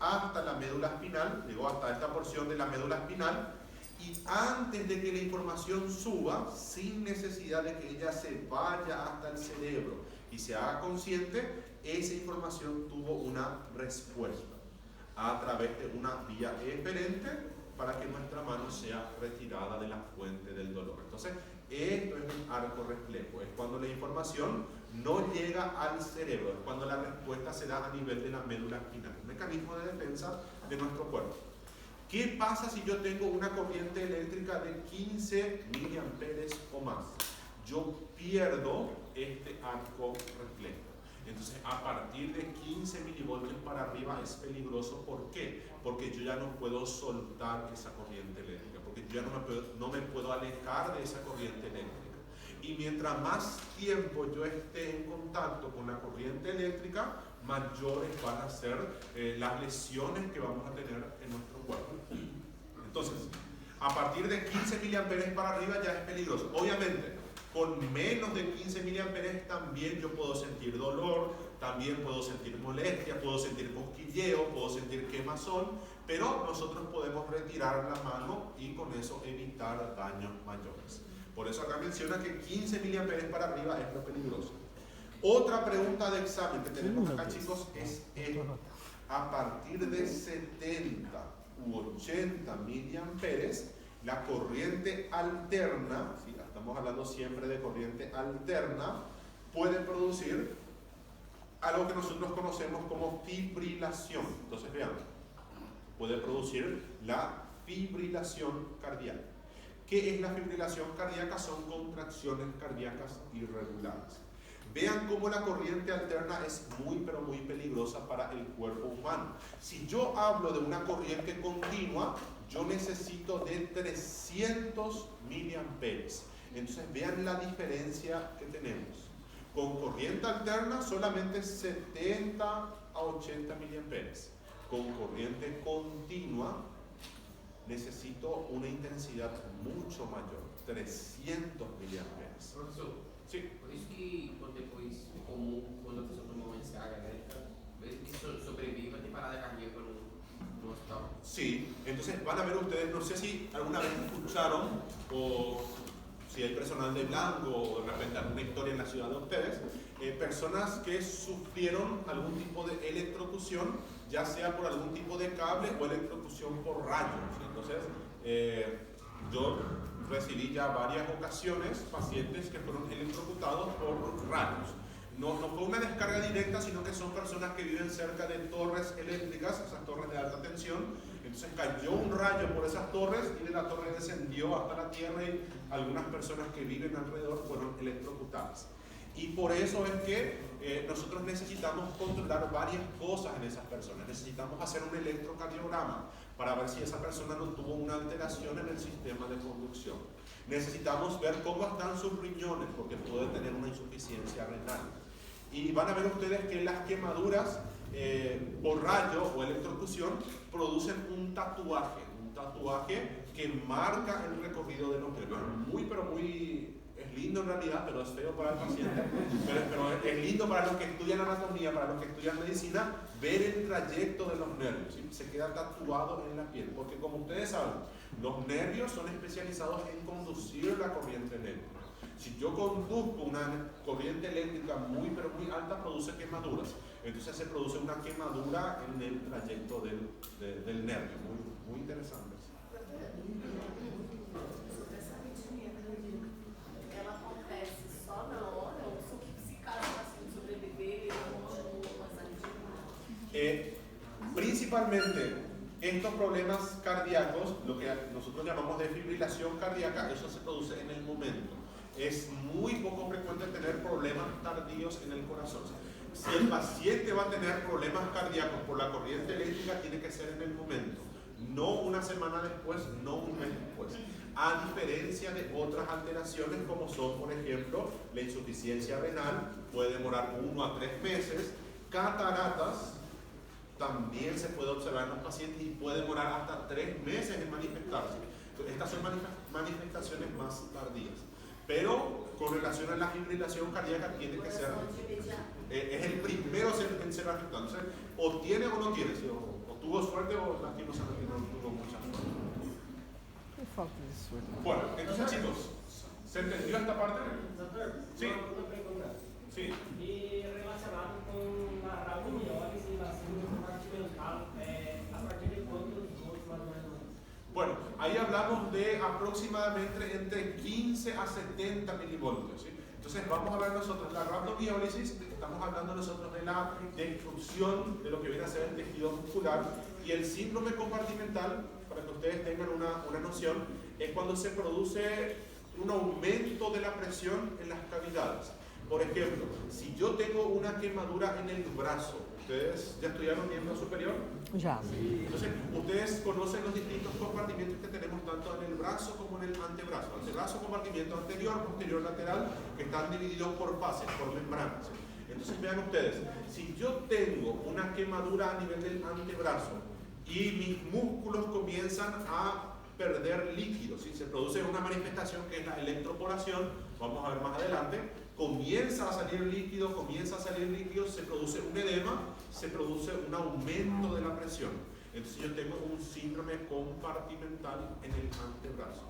hasta la médula espinal, llegó hasta esta porción de la médula espinal. Y antes de que la información suba, sin necesidad de que ella se vaya hasta el cerebro y se haga consciente, esa información tuvo una respuesta a través de una vía eferente para que nuestra mano sea retirada de la fuente del dolor. Entonces, esto es un arco reflejo, es cuando la información no llega al cerebro, es cuando la respuesta se da a nivel de la médula espinal, un mecanismo de defensa de nuestro cuerpo. ¿Qué pasa si yo tengo una corriente eléctrica de 15 miliamperes o más? Yo pierdo este arco reflejo. Entonces, a partir de 15 milivoltios para arriba es peligroso. ¿Por qué? Porque yo ya no puedo soltar esa corriente eléctrica, porque yo ya no me puedo alejar de esa corriente eléctrica. Y mientras más tiempo yo esté en contacto con la corriente eléctrica, mayores van a ser las lesiones que vamos a tener en nuestro cuerpo. Entonces, a partir de 15 miliamperes para arriba ya es peligroso. Obviamente, con menos de 15 miliamperes también yo puedo sentir dolor, también puedo sentir molestia, puedo sentir cosquilleo, puedo sentir quemazón, pero nosotros podemos retirar la mano y con eso evitar daños mayores. Por eso acá menciona que 15 miliamperes para arriba es lo peligroso. Otra pregunta de examen que tenemos acá, chicos, es a partir de 70 u 80 miliamperes, la corriente alterna, ¿sí? Estamos hablando siempre de corriente alterna, puede producir algo que nosotros conocemos como fibrilación. Entonces vean, puede producir la fibrilación cardíaca. ¿Qué es la fibrilación cardíaca? Son contracciones cardíacas irregulares. Vean cómo la corriente alterna es muy pero muy peligrosa para el cuerpo humano. Si yo hablo de una corriente continua, yo necesito de 300 miliamperes. Entonces vean la diferencia que tenemos. Con corriente alterna solamente 70 a 80 miliamperes. Con corriente continua necesito una intensidad mucho mayor, 300 miliamperes. Professor, Sí. por isso que depois é comum, quando a pessoa toma uma descarga elétrica, mesmo que sobreviva, tem parada cardíaca no hospital. Sí, entonces van a ver ustedes, no sé si alguna vez escucharon o si hay personal de Blanco o de repente alguna historia en la ciudad de ustedes, personas que sufrieron algún tipo de electrocución, ya sea por algún tipo de cable o electrocución por rayos. Entonces, yo recibí ya varias ocasiones pacientes que fueron electrocutados por rayos. No fue una descarga directa, sino que son personas que viven cerca de torres eléctricas, esas torres de alta tensión. Entonces cayó un rayo por esas torres y de la torre descendió hasta la tierra y algunas personas que viven alrededor fueron electrocutadas. Y por eso es que nosotros necesitamos controlar varias cosas en esas personas. Necesitamos hacer un electrocardiograma para ver si esa persona no tuvo una alteración en el sistema de conducción. Necesitamos ver cómo están sus riñones, porque puede tener una insuficiencia renal. Y van a ver ustedes que las quemaduras por rayo o electrocución producen un tatuaje que marca el recorrido de los nervios. Es lindo en realidad, pero es feo para el paciente. Pero es lindo para los que estudian anatomía, para los que estudian medicina, ver el trayecto de los nervios. ¿Sí? Se queda tatuado en la piel, porque como ustedes saben, los nervios son especializados en conducir la corriente eléctrica. Si yo conduzco una corriente eléctrica muy pero muy alta, produce quemaduras. Entonces se produce una quemadura en el trayecto del nervio. Muy interesante. Ela acontece só na hora ou se caso o paciente sobreviver, ele continua com essa arritmia? Principalmente estos problemas cardíacos, lo que nosotros llamamos de fibrilación cardíaca, eso se produce en el momento. Es muy poco frecuente tener problemas tardíos en el corazón. Si el paciente va a tener problemas cardíacos por la corriente eléctrica, tiene que ser en el momento. no una semana después, no un mes después. A diferencia de otras alteraciones como son, por ejemplo, la insuficiencia renal, puede demorar 1 a 3 meses, cataratas, también se puede observar en los pacientes y puede demorar hasta 3 meses en manifestarse. Entonces, estas son manifestaciones más tardías. Pero con relación a la fibrilación cardíaca tiene que ser, es el primero en ser afectado. Entonces, o tiene o no tiene, ¿sí? o tuvo suerte o lastimosamente no tuvo mucha suerte. Que falta de suerte. Bueno, entonces chicos, ¿se entendió esta parte? Doctor, Sí. una pregunta. Sí. Y relacionado con la rabdomiólise y la síndrome compartimental, a partir de cuántos volts más o menos? Bueno, ahí hablamos de aproximadamente entre 15 a 70 milivoltios, ¿sí? Entonces vamos a ver nosotros la rabdomiólisis, estamos hablando nosotros de la destrucción de lo que viene a ser el tejido muscular, y el síndrome compartimental, para que ustedes tengan una noción, es cuando se produce un aumento de la presión en las cavidades. Por ejemplo, si yo tengo una quemadura en el brazo, ¿ustedes ya estudiaron miembro superior? Já. Entonces, ustedes conocen los distintos compartimentos que tenemos tanto en el brazo como en el antebrazo. Antebrazo, compartimiento anterior, posterior, lateral, que están divididos por fases, por membranas. Entonces, vean ustedes, si yo tengo una quemadura a nivel del antebrazo y mis músculos comienzan a perder líquido, ¿sí? Se produce una manifestación que es la electroporación, vamos a ver más adelante, comienza a salir líquido, se produce un edema, se produce un aumento de la presión. Entonces yo tengo un síndrome compartimental en el antebrazo.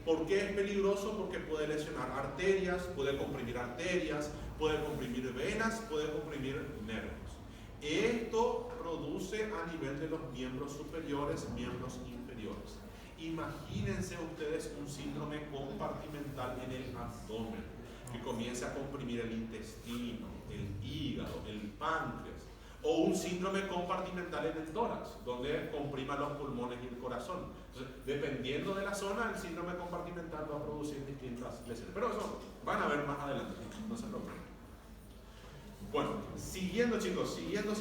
¿Por qué es peligroso? Porque puede lesionar arterias, puede comprimir venas, puede comprimir nervios. Esto produce a nivel de los miembros superiores, miembros inferiores. Imagínense ustedes un síndrome compartimental en el abdomen, que comience a comprimir el intestino, el hígado, el páncreas, o un síndrome compartimental en el tórax, donde comprima los pulmones y el corazón. Entonces, dependiendo de la zona, el síndrome compartimental va a producir distintas lesiones. Pero eso van a ver más adelante, no se preocupen. Bueno, siguiendo chicos, siguiendo.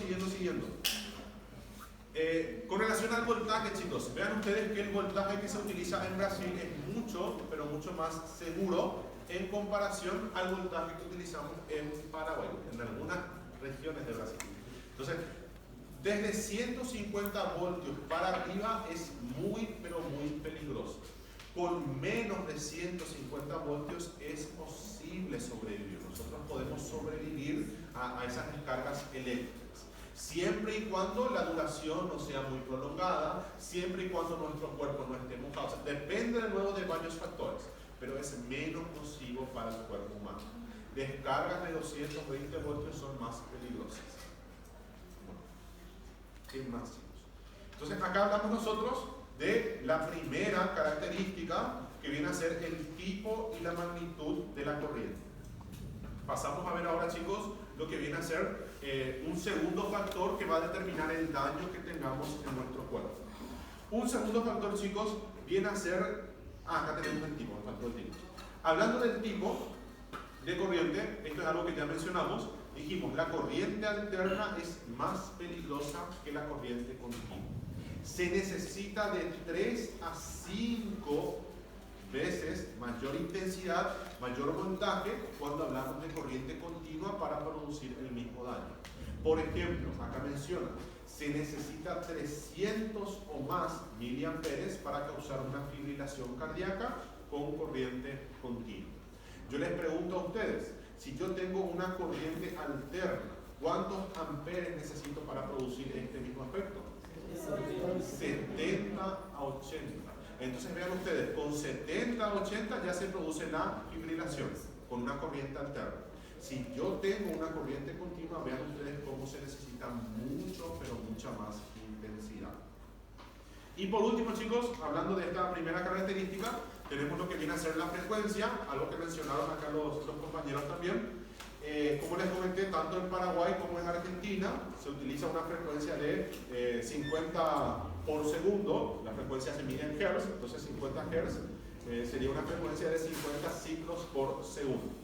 Con relación al voltaje, chicos, vean ustedes que el voltaje que se utiliza en Brasil es mucho, pero mucho más seguro en comparación al voltaje que utilizamos en Paraguay, en algunas regiones de Brasil. Entonces, desde 150 voltios para arriba es muy, pero muy peligroso. Con menos de 150 voltios es posible sobrevivir. Nosotros podemos sobrevivir a esas descargas eléctricas, siempre y cuando la duración no sea muy prolongada, siempre y cuando nuestro cuerpo no esté mojado. O sea, depende de nuevo de varios factores, pero es menos nocivo para el cuerpo humano. Descargas de 220 voltios son más peligrosas. Bueno, ¿qué más, chicos? Entonces acá hablamos nosotros de la primera característica, que viene a ser el tipo y la magnitud de la corriente. Pasamos a ver ahora, chicos, lo que viene a ser un segundo factor que va a determinar el daño que tengamos en nuestro cuerpo. Un segundo factor, chicos, viene a ser... acá tenemos el tipo, faltó el tipo. Hablando del tipo de corriente, esto es algo que ya mencionamos, dijimos, la corriente alterna es más peligrosa que la corriente continua. Se necesita de 3 a 5 veces mayor intensidad, mayor voltaje cuando hablamos de corriente continua para producir el mismo daño. Por ejemplo, acá menciona, se necesita 300 o más miliamperes para causar una fibrilación cardíaca con corriente continua. Yo les pregunto a ustedes, si yo tengo una corriente alterna, ¿cuántos amperes necesito para producir este mismo efecto? 70 a 80. Entonces vean ustedes, con 70 a 80 ya se produce la fibrilación con una corriente alterna. Si yo tengo una corriente continua, vean ustedes cómo se necesita mucho, pero mucha más intensidad. Y por último, chicos, hablando de esta primera característica, tenemos lo que viene a ser la frecuencia, algo que mencionaron acá los compañeros también. Como les comenté, tanto en Paraguay como en Argentina se utiliza una frecuencia de 50 por segundo. La frecuencia se mide en Hz, entonces 50 Hz sería una frecuencia de 50 ciclos por segundo.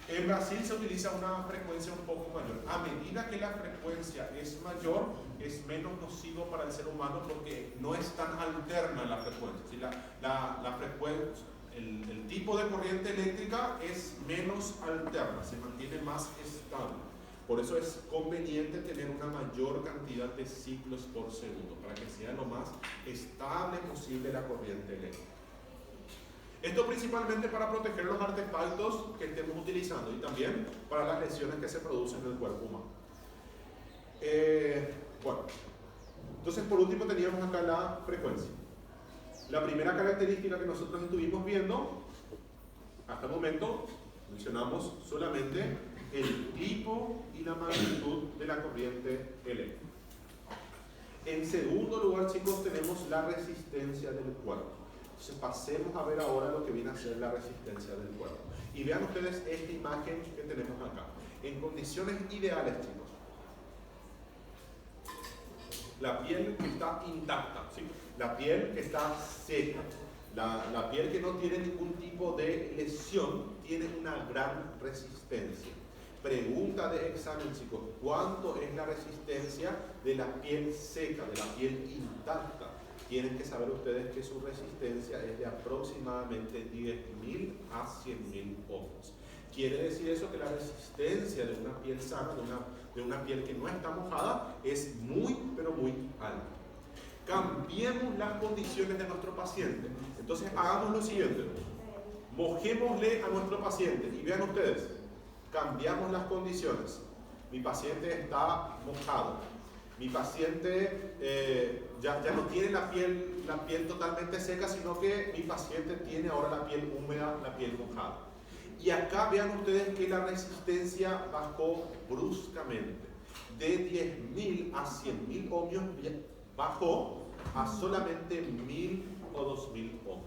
En Brasil se utiliza una frecuencia un poco mayor. A medida que la frecuencia es mayor, es menos nocivo para el ser humano porque no es tan alterna la frecuencia. ¿Sí? La frecuencia, el tipo de corriente eléctrica es menos alterna, se mantiene más estable. Por eso es conveniente tener una mayor cantidad de ciclos por segundo, para que sea lo más estable posible la corriente eléctrica. Esto principalmente para proteger los artefactos que estemos utilizando y también para las lesiones que se producen en el cuerpo humano. Bueno, entonces por último teníamos acá la frecuencia. La primera característica que nosotros estuvimos viendo, hasta el momento, mencionamos solamente el tipo y la magnitud de la corriente eléctrica. En segundo lugar, chicos, tenemos la resistencia del cuerpo. Entonces pasemos a ver ahora lo que viene a ser la resistencia del cuerpo. Y vean ustedes esta imagen que tenemos acá. En condiciones ideales, chicos. La piel que está intacta, ¿sí? La piel que está seca, la piel que no tiene ningún tipo de lesión, tiene una gran resistencia. Pregunta de examen, chicos, ¿cuánto es la resistencia de la piel seca, de la piel intacta? Tienen que saber ustedes que su resistencia es de aproximadamente 10.000 a 100.000 ohms. Quiere decir eso que la resistencia de una piel sana, de una piel que no está mojada, es muy, pero muy alta. Cambiemos las condiciones de nuestro paciente. Entonces hagamos lo siguiente. Mojémosle a nuestro paciente y vean ustedes, cambiamos las condiciones. Mi paciente está mojado. Mi paciente ya no tiene la piel totalmente seca, sino que mi paciente tiene ahora la piel húmeda, la piel mojada. Y acá vean ustedes que la resistencia bajó bruscamente. De 10.000 a 100.000 ohmios bajó a solamente 1.000 o 2.000 ohmios.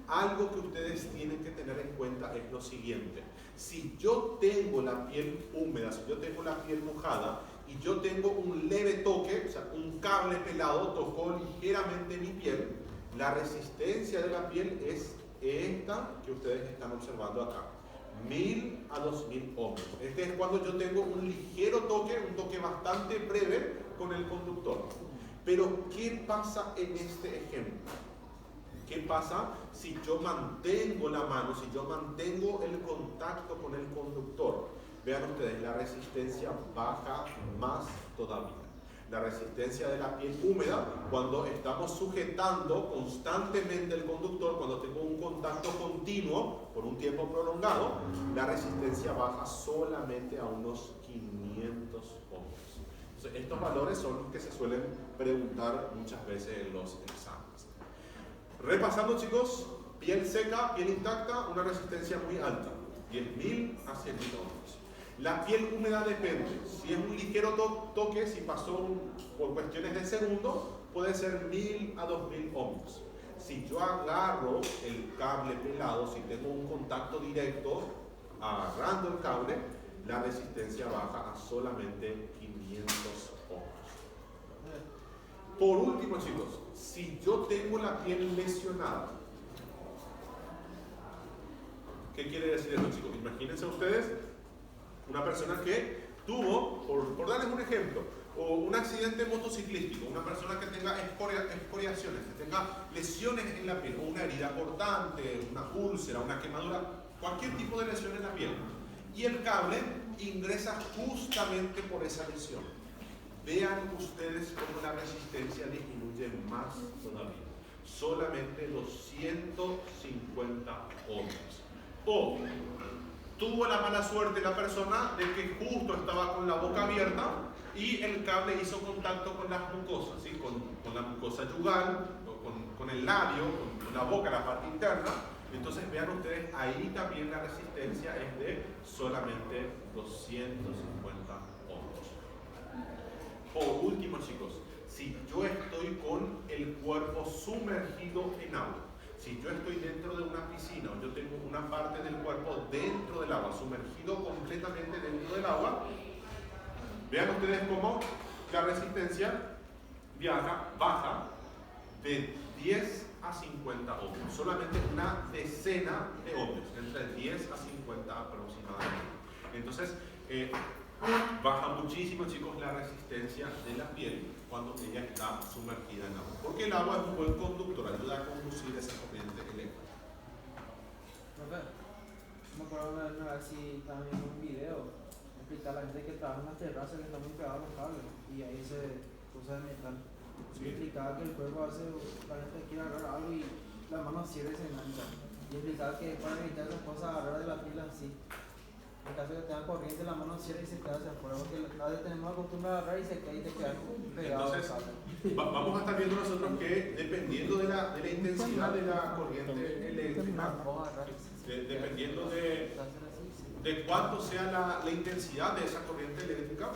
Algo que ustedes tienen que tener en cuenta es lo siguiente. Si yo tengo la piel húmeda, si yo tengo la piel mojada y yo tengo un leve toque, o sea, un cable pelado tocó ligeramente mi piel, la resistencia de la piel es esta que ustedes están observando acá. 1.000 a 2.000 ohmios. Este es cuando yo tengo un ligero toque, un toque bastante breve con el conductor. Pero, ¿qué pasa en este ejemplo? ¿Qué pasa si yo mantengo la mano, si yo mantengo el contacto con el conductor? Vean ustedes, la resistencia baja más todavía. La resistencia de la piel húmeda, cuando estamos sujetando constantemente el conductor, cuando tengo un contacto continuo por un tiempo prolongado, la resistencia baja solamente a unos 500 ohms. Entonces, estos valores son los que se suelen preguntar muchas veces en los exámenes. Repasando, chicos, piel seca, piel intacta, una resistencia muy alta, 10.000 a 100.000 ohms. La piel húmeda depende, si es un ligero toque, si pasó por cuestiones de segundo, puede ser 1.000 a 2.000 ohms. Si yo agarro el cable pelado, si tengo un contacto directo agarrando el cable, la resistencia baja a solamente 500 ohms. Por último, chicos, si yo tengo la piel lesionada, ¿qué quiere decir eso, chicos? Imagínense ustedes una persona que tuvo, por darles un ejemplo, o un accidente motociclístico, una persona que tenga escoriaciones, que tenga lesiones en la piel, o una herida cortante, una úlcera, una quemadura, cualquier tipo de lesión en la piel, y el cable ingresa justamente por esa lesión. Vean ustedes cómo la resistencia disminuye más todavía, solamente 250 ohms. O tuvo la mala suerte la persona de que justo estaba con la boca abierta y el cable hizo contacto con las mucosas, ¿sí? con la mucosa yugal, con el labio, con la boca, la parte interna. Entonces vean ustedes, ahí también la resistencia es de solamente 250 ohms. Por último, chicos, si yo estoy con el cuerpo sumergido en agua, si yo estoy dentro de una piscina o yo tengo una parte del cuerpo dentro del agua, sumergido completamente dentro del agua, vean ustedes cómo la resistencia baja de 10 a 50 ohmios. Solamente una decena de ohmios, entre 10 a 50 aproximadamente. Entonces, baja muchísimo, chicos, la resistencia de la piel cuando ella está sumergida en agua. Porque el agua es un buen conductor, ayuda a conducir esa corriente eléctrica. Me acuerdo una vez si estaba viendo un video, explicar a la gente que trabaja en las terrazas que están muy pegados a los cables y ahí se usa de metal. Y explicaba que el cuerpo hace, la gente quiere agarrar algo y la mano cierra y se mancha. Y explicaba que para evitar esas cosas agarrar de la piel así. En caso de que tenga corriente, la mano cierra y se queda hacia afuera, porque la tenemos la costumbre de agarrar y se cae y te queda pegado. Entonces, vamos a estar viendo nosotros que dependiendo de la intensidad de la corriente eléctrica, dependiendo de cuánto sea la intensidad de esa corriente eléctrica,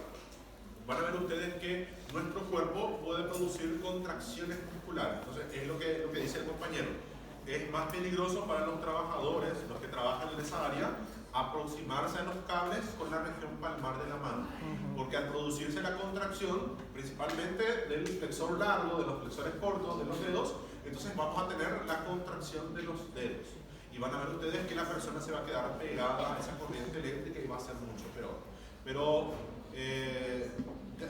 van a ver ustedes que nuestro cuerpo puede producir contracciones musculares. Entonces, es lo que dice el compañero. Es más peligroso para los trabajadores, los que trabajan en esa área, aproximarse a los cables con la región palmar de la mano. Porque al producirse la contracción, principalmente del flexor largo, de los flexores cortos, de los dedos, entonces vamos a tener la contracción de los dedos. Y van a ver ustedes que la persona se va a quedar pegada a esa corriente eléctrica y va a ser mucho peor. Pero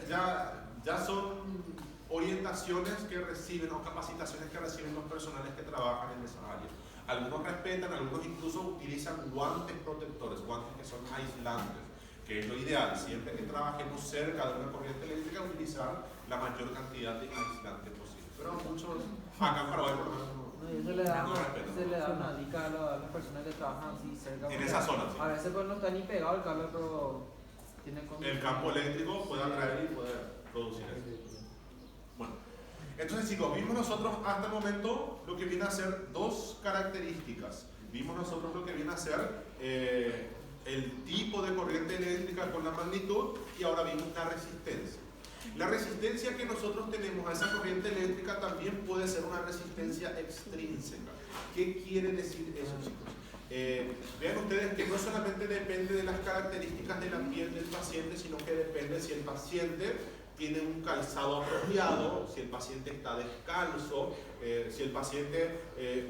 ya son orientaciones que reciben o capacitaciones que reciben los personales que trabajan en esa área. Algunos respetan, algunos incluso utilizan guantes protectores, guantes que son aislantes, que es lo ideal. Siempre que trabajemos cerca de una corriente eléctrica, utilizar la mayor cantidad de aislantes posible. Pero muchos acá en Paraguay por lo menos no respetan. Se le da una dica a las personas que trabajan así cerca. En esa zona, sí. A veces pues no está ni pegado el cable, pero tiene el campo eléctrico puede atraer y puede producir eso. Bueno, entonces chicos, vimos nosotros hasta el momento lo que viene a ser dos características. Vimos nosotros lo que viene a ser el tipo de corriente eléctrica con la magnitud y ahora vimos la resistencia. La resistencia que nosotros tenemos a esa corriente eléctrica también puede ser una resistencia extrínseca. ¿Qué quiere decir eso, chicos? Vean ustedes que no solamente depende de las características de la piel del paciente, sino que depende si el paciente tiene un calzado apropiado, si el paciente está descalzo, si el paciente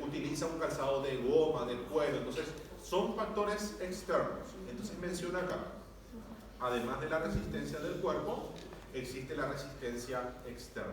utiliza un calzado de goma, de cuero. Entonces, son factores externos. Entonces menciona acá, además de la resistencia del cuerpo, existe la resistencia externa.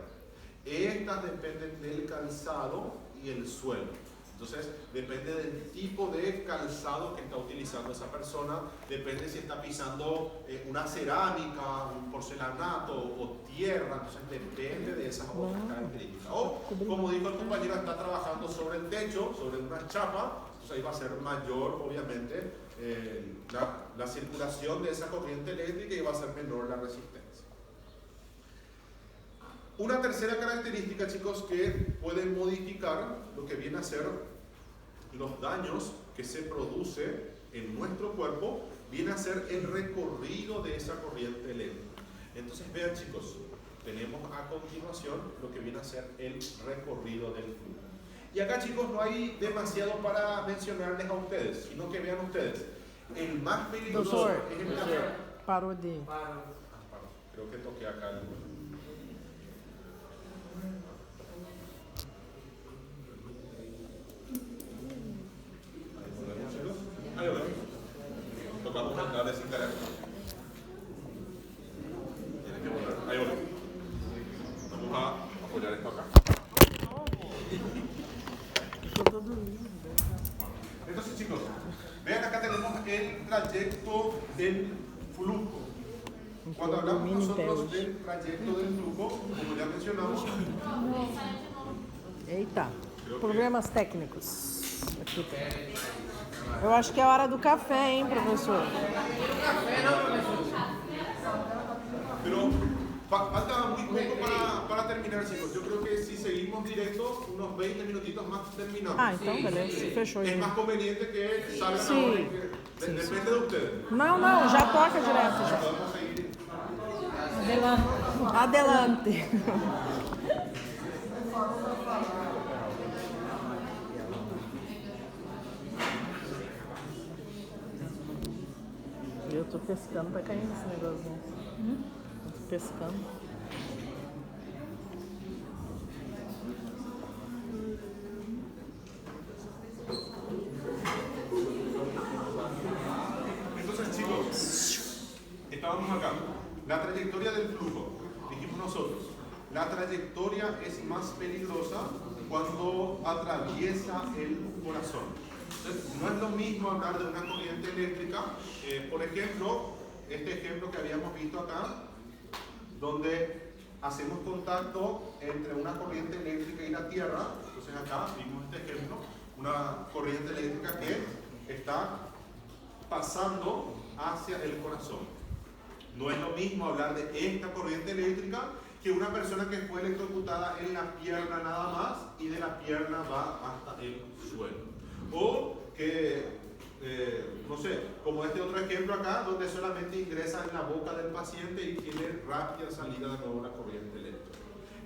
Estas dependen del calzado y el suelo. Entonces, depende del tipo de calzado que está utilizando esa persona, depende si está pisando una cerámica, un porcelanato o tierra, entonces depende de esas otras características. O, como dijo el compañero, está trabajando sobre el techo, sobre una chapa, entonces ahí va a ser mayor, obviamente, la circulación de esa corriente eléctrica y va a ser menor la resistencia. Una tercera característica, chicos, que puede modificar lo que viene a ser los daños que se produce en nuestro cuerpo, viene a ser el recorrido de esa corriente eléctrica. Entonces, vean, chicos, tenemos a continuación lo que viene a ser el recorrido del flujo. Y acá, chicos, no hay demasiado para mencionarles a ustedes, sino que vean ustedes, el más peligroso es el que... Parou de... Creo que toqué acá el... Ahí lo vemos. Tocamos el cable sin querer. Tiene que volver. Ahí volvemos. Vamos a apoyar esto acá. Entonces, chicos, vean acá tenemos el trayecto del flujo. Cuando hablamos nosotros del trayecto del flujo, como ya mencionamos, Eita, problemas técnicos. Aqui. Eu acho que é hora do café, hein, professor? pero falta muy poco para terminar, chicos. Yo creo que si seguimos directo, unos 20 minutitos más terminamos. Ah, então beleza, fechou. Es más conveniente que salgan Sí. ahora. Que depende de ustedes. Não, não, já toca direto já. Podemos seguir. Adelante. Eu tô pescando, tá caindo esse negócio. Tô pescando. trayectoria es más peligrosa cuando atraviesa el corazón. Entonces, no es lo mismo hablar de una corriente eléctrica, por ejemplo, este ejemplo que habíamos visto acá, donde hacemos contacto entre una corriente eléctrica y la Tierra. Entonces acá vimos este ejemplo, una corriente eléctrica que está pasando hacia el corazón. No es lo mismo hablar de esta corriente eléctrica que una persona que fue electrocutada en la pierna nada más y de la pierna va hasta el suelo. O que, no sé, como este otro ejemplo acá, donde solamente ingresa en la boca del paciente y tiene rápida salida de nuevo la corriente eléctrica.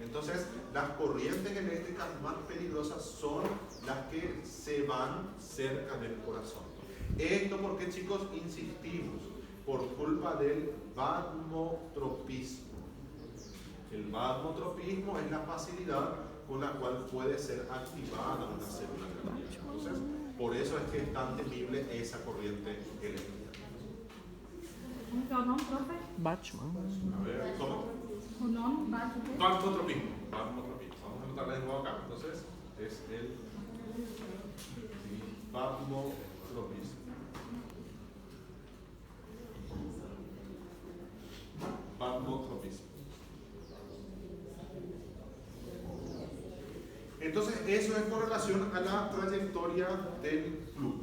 Entonces, las corrientes eléctricas más peligrosas son las que se van cerca del corazón. Esto porque, chicos, insistimos, por culpa del vagotropismo. El vagotropismo es la facilidad con la cual puede ser activada una célula cardíaca. Entonces, por eso es que es tan temible esa corriente eléctrica. ¿Cómo que é o nome, profe? Batman. A ver, ¿cómo? O nome bate o quê? Vagotropismo. Vagotropismo. Vamos a anotarla de nuevo acá. Entonces, es el vagotropismo. Vagotropismo. Entonces, eso es con relación a la trayectoria del flujo.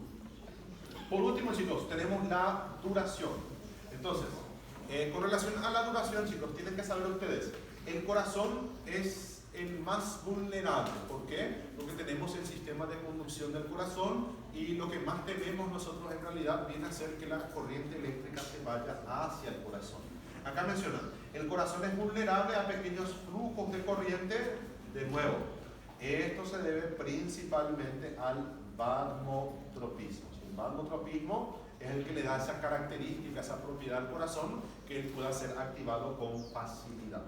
Por último, chicos, tenemos la duración. Entonces, con relación a la duración, chicos, tienen que saber ustedes, el corazón es el más vulnerable. ¿Por qué? Porque tenemos el sistema de conducción del corazón y lo que más tememos nosotros en realidad viene a ser que la corriente eléctrica se vaya hacia el corazón. Acá mencionan, el corazón es vulnerable a pequeños flujos de corriente. De nuevo, esto se debe principalmente al vagotropismo. El vagotropismo es el que le da esa característica, esa propiedad al corazón, que él pueda ser activado con facilidad.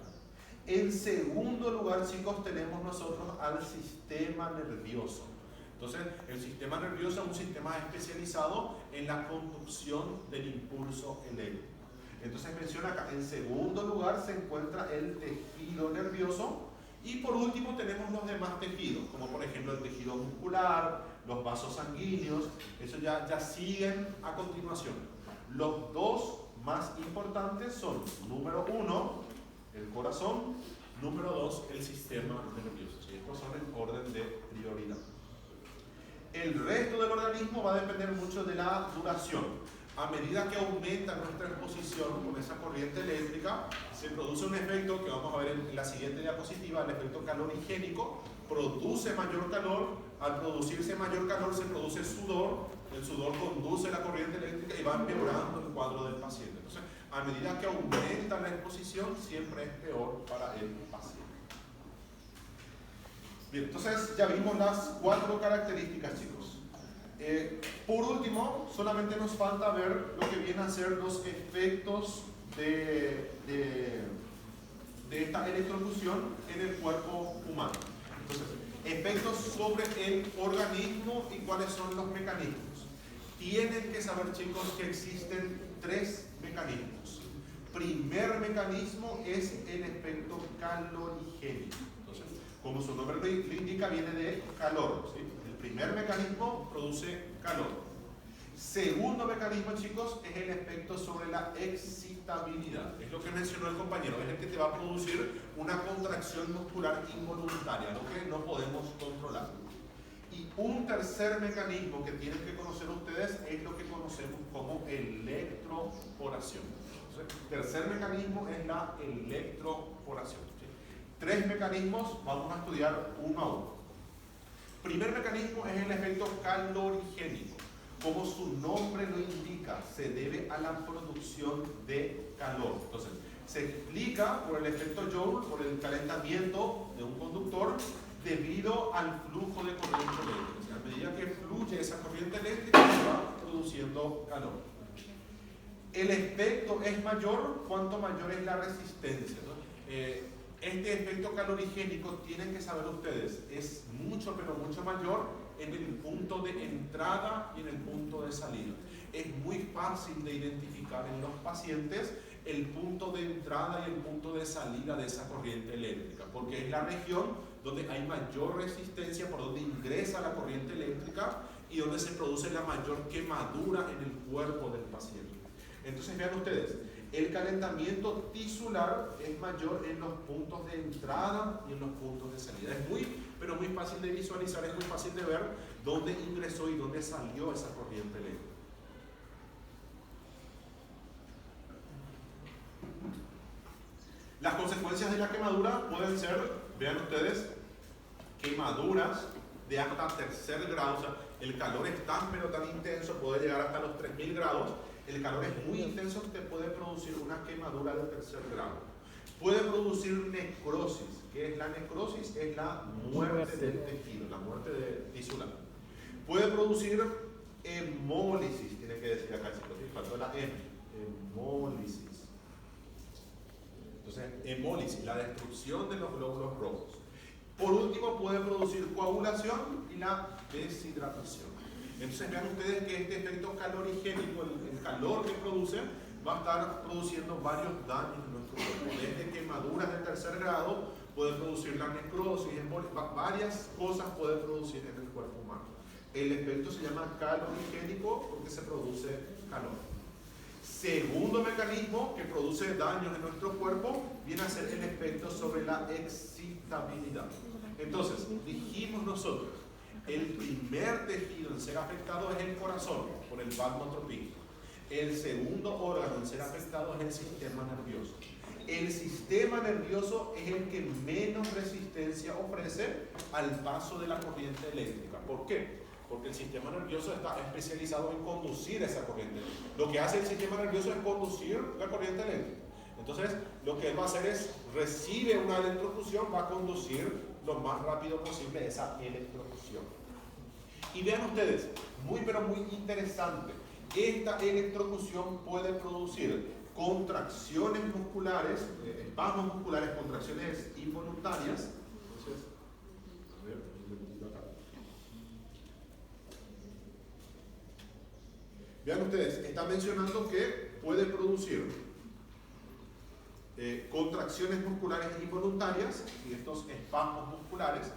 En segundo lugar, chicos, tenemos nosotros al sistema nervioso. Entonces, el sistema nervioso es un sistema especializado en la conducción del impulso eléctrico. Entonces menciona acá, en segundo lugar se encuentra el tejido nervioso. Y por último tenemos los demás tejidos, como por ejemplo el tejido muscular, los vasos sanguíneos, eso ya siguen a continuación. Los dos más importantes son, número 1, el corazón, número 2, el sistema nervioso. Y estos son en orden de prioridad. El resto del organismo va a depender mucho de la duración. A medida que aumenta nuestra exposición con esa corriente eléctrica, se produce un efecto que vamos a ver en la siguiente diapositiva, el efecto calorigénico. Produce mayor calor, al producirse mayor calor se produce sudor, el sudor conduce la corriente eléctrica y va empeorando el cuadro del paciente. Entonces, a medida que aumenta la exposición, siempre es peor para el paciente. Bien, entonces ya vimos las 4 características, chicos. Por último, solamente nos falta ver lo que vienen a ser los efectos de esta electrocución en el cuerpo humano. Entonces, efectos sobre el organismo y cuáles son los mecanismos. Tienen que saber, chicos, que existen 3 mecanismos. Primer mecanismo es el efecto calorigénico. Entonces, como su nombre lo indica, viene de calor, ¿sí? El primer mecanismo produce calor. Segundo mecanismo, chicos, es el efecto sobre la excitabilidad. Es lo que mencionó el compañero, es el que te va a producir una contracción muscular involuntaria, lo que no podemos controlar. Y un tercer mecanismo que tienen que conocer ustedes es lo que conocemos como electroporación. Entonces, tercer mecanismo es la electroporación. ¿Sí? 3 mecanismos, vamos a estudiar uno a uno. Primer mecanismo es el efecto calorigénico. Como su nombre lo indica, se debe a la producción de calor. Entonces, se explica por el efecto Joule, por el calentamiento de un conductor, debido al flujo de corriente eléctrica. O sea, a medida que fluye esa corriente eléctrica, se va produciendo calor. El efecto es mayor cuanto mayor es la resistencia, ¿no? Este efecto calorigénico, tienen que saber ustedes, es mucho, pero mucho mayor en el punto de entrada y en el punto de salida. Es muy fácil de identificar en los pacientes el punto de entrada y el punto de salida de esa corriente eléctrica, porque es la región donde hay mayor resistencia, por donde ingresa la corriente eléctrica y donde se produce la mayor quemadura en el cuerpo del paciente. Entonces vean ustedes, el calentamiento tisular es mayor en los puntos de entrada y en los puntos de salida. Es muy, pero muy fácil de visualizar, es muy fácil de ver dónde ingresó y dónde salió esa corriente eléctrica. Las consecuencias de la quemadura pueden ser, vean ustedes, quemaduras de hasta tercer grado. O sea, el calor es tan pero tan intenso, puede llegar hasta los 3000 grados. El calor es muy intenso que te puede producir una quemadura de tercer grado. Puede producir necrosis. ¿Qué es la necrosis? Es la muerte del tejido, la muerte tisular. Puede producir hemólisis, tiene que decir acá, faltó la M, hemólisis. Entonces, hemólisis, la destrucción de los glóbulos rojos. Por último, puede producir coagulación y la deshidratación. Entonces, vean ustedes que este efecto calorigénico, el calor que produce, va a estar produciendo varios daños en nuestro cuerpo. Desde quemaduras de tercer grado, puede producir la necrosis, varias cosas puede producir en el cuerpo humano. El efecto se llama calorigénico porque se produce calor. Segundo mecanismo que produce daños en nuestro cuerpo viene a ser el efecto sobre la excitabilidad. Entonces, dijimos nosotros, el primer tejido en ser afectado es el corazón, por el plasmatropismo. El segundo órgano en ser afectado es el sistema nervioso. El sistema nervioso es el que menos resistencia ofrece al paso de la corriente eléctrica. ¿Por qué? Porque el sistema nervioso está especializado en conducir esa corriente. Lo que hace el sistema nervioso es conducir la corriente eléctrica. Entonces, lo que él va a hacer es, recibe una electrocución, va a conducir lo más rápido posible esa electrocución. Y vean ustedes, muy pero muy interesante, esta electrocución puede producir contracciones musculares, espasmos musculares, contracciones involuntarias. Entonces, a ver, acá. Vean ustedes, está mencionando que puede producir contracciones musculares involuntarias y estos espasmos musculares.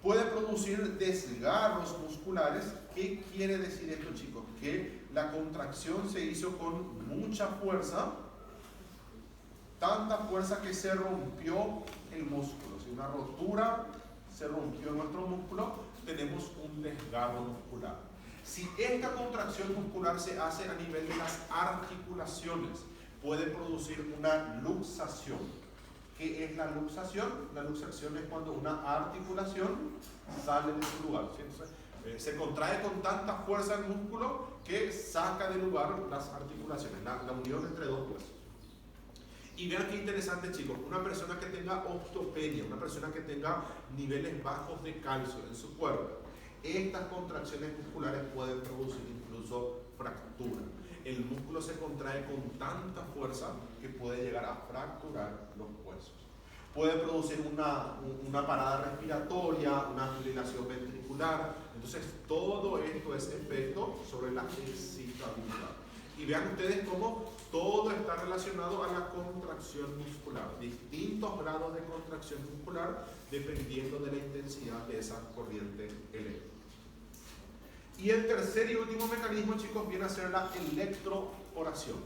Puede producir desgarros musculares. ¿Qué quiere decir esto, chicos? Que la contracción se hizo con mucha fuerza, tanta fuerza que se rompió el músculo. Si una rotura se rompió nuestro músculo, tenemos un desgarro muscular. Si esta contracción muscular se hace a nivel de las articulaciones, puede producir una luxación. ¿Qué es la luxación? La luxación es cuando una articulación sale de su lugar. ¿Sí? Entonces, se contrae con tanta fuerza el músculo que saca de lugar las articulaciones, la unión entre dos huesos. Y vean qué interesante, chicos, una persona que tenga osteopenia, una persona que tenga niveles bajos de calcio en su cuerpo, estas contracciones musculares pueden producir incluso fractura. El músculo se contrae con tanta fuerza que puede llegar a fracturar los huesos. Puede producir una parada respiratoria, una fibrilación ventricular. Entonces, todo esto es efecto sobre la excitabilidad. Y vean ustedes cómo todo está relacionado a la contracción muscular. Distintos grados de contracción muscular dependiendo de la intensidad de esa corriente eléctrica. Y el tercer y último mecanismo, chicos, viene a ser la electroporación.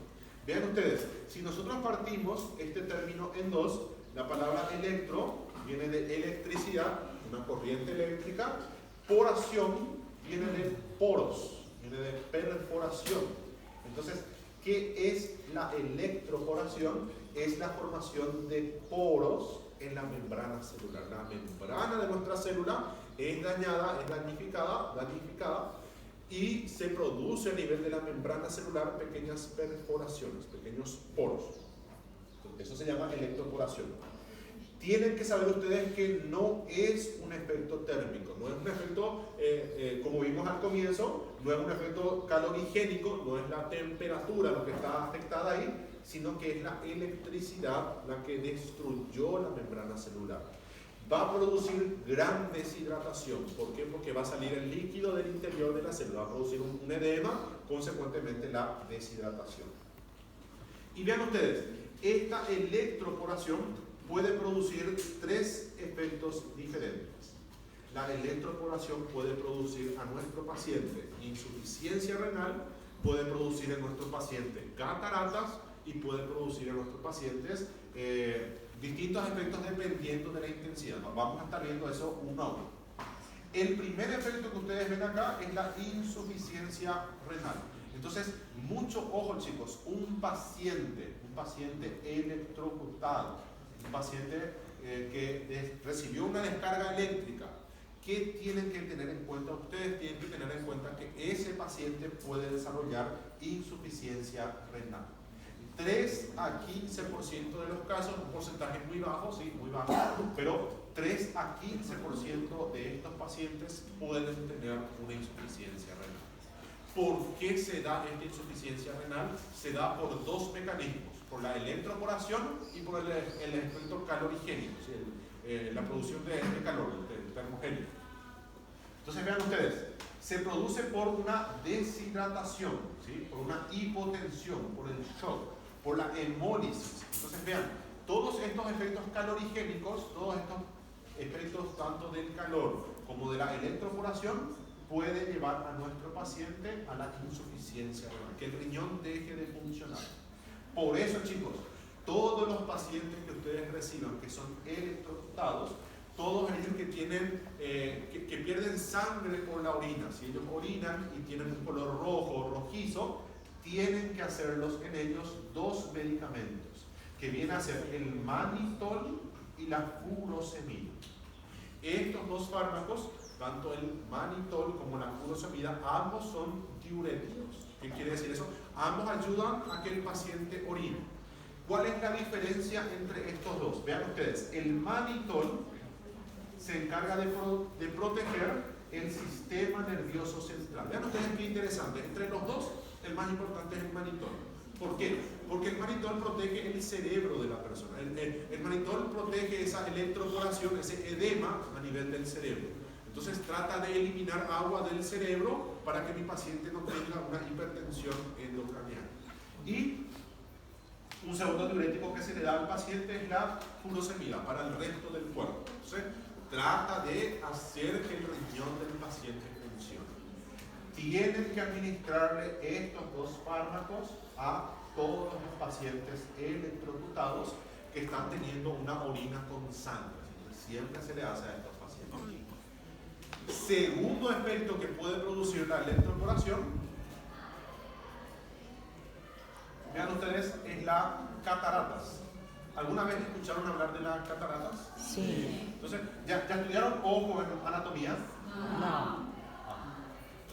Vean ustedes, si nosotros partimos este término en dos, la palabra electro viene de electricidad, una corriente eléctrica, poración viene de poros, viene de perforación. Entonces, ¿qué es la electroporación? Es la formación de poros en la membrana celular. La membrana de nuestra célula es dañada, es damnificada y se produce a nivel de la membrana celular pequeñas perforaciones, pequeños poros. Eso se llama electroporación. Tienen que saber ustedes que no es un efecto térmico, no es un efecto, como vimos al comienzo, no es un efecto calorigénico, no es la temperatura lo que está afectada ahí, sino que es la electricidad la que destruyó la membrana celular. Va a producir gran deshidratación. ¿Por qué? Porque va a salir el líquido del interior de la célula, va a producir un edema, consecuentemente la deshidratación. Y vean ustedes, esta electroporación puede producir 3 efectos diferentes. La electroporación puede producir a nuestro paciente insuficiencia renal, puede producir en nuestro paciente cataratas y puede producir en nuestros pacientes distintos efectos dependiendo de la intensidad. Vamos a estar viendo eso uno a uno. El primer efecto que ustedes ven acá es la insuficiencia renal. Entonces, mucho ojo chicos, un paciente electrocutado, un paciente que recibió una descarga eléctrica, ¿qué tienen que tener en cuenta? Ustedes tienen que tener en cuenta que ese paciente puede desarrollar insuficiencia renal. 3 a 15% de los casos, un porcentaje muy bajo, sí, muy bajo, pero 3 a 15% de estos pacientes pueden tener una insuficiencia renal. ¿Por qué se da esta insuficiencia renal? Se da por 2 mecanismos, por la electroporación y por el efecto calorigénico, ¿sí? La producción de calor, el termogénico. Entonces vean ustedes, se produce por una deshidratación, ¿sí? Por una hipotensión, por el shock, por la hemólisis. Entonces vean, todos estos efectos calorigénicos, todos estos efectos tanto del calor como de la electroporación puede llevar a nuestro paciente a la insuficiencia renal, que el riñón deje de funcionar. Por eso chicos, todos los pacientes que ustedes reciban que son electrocutados, todos ellos que tienen, que pierden sangre por la orina, si ellos orinan y tienen un color rojo o rojizo, tienen que hacerlos en ellos 2 medicamentos, que vienen a ser el mannitol y la furosemida. Estos 2 fármacos, tanto el mannitol como la furosemida, ambos son diuréticos. ¿Qué quiere decir eso? Ambos ayudan a que el paciente orine. ¿Cuál es la diferencia entre estos 2? Vean ustedes, el mannitol se encarga de proteger el sistema nervioso central. Vean ustedes qué interesante. Entre los 2, el más importante es el mannitol. ¿Por qué? Porque el mannitol protege el cerebro de la persona. El mannitol protege esa electroporación, ese edema a nivel del cerebro. Entonces trata de eliminar agua del cerebro para que mi paciente no tenga una hipertensión endocraniana. Y un segundo diurético que se le da al paciente es la furosemida para el resto del cuerpo. Entonces, trata de hacer que el riñón del paciente funcione. Tienen que administrarle estos 2 fármacos a todos los pacientes electrocutados que están teniendo una orina con sangre. Siempre se le hace a estos pacientes. Segundo efecto que puede producir la electroporación, vean ustedes, es la cataratas. ¿Alguna vez escucharon hablar de las cataratas? Sí. Entonces, ¿ya estudiaron ojo en anatomía? No.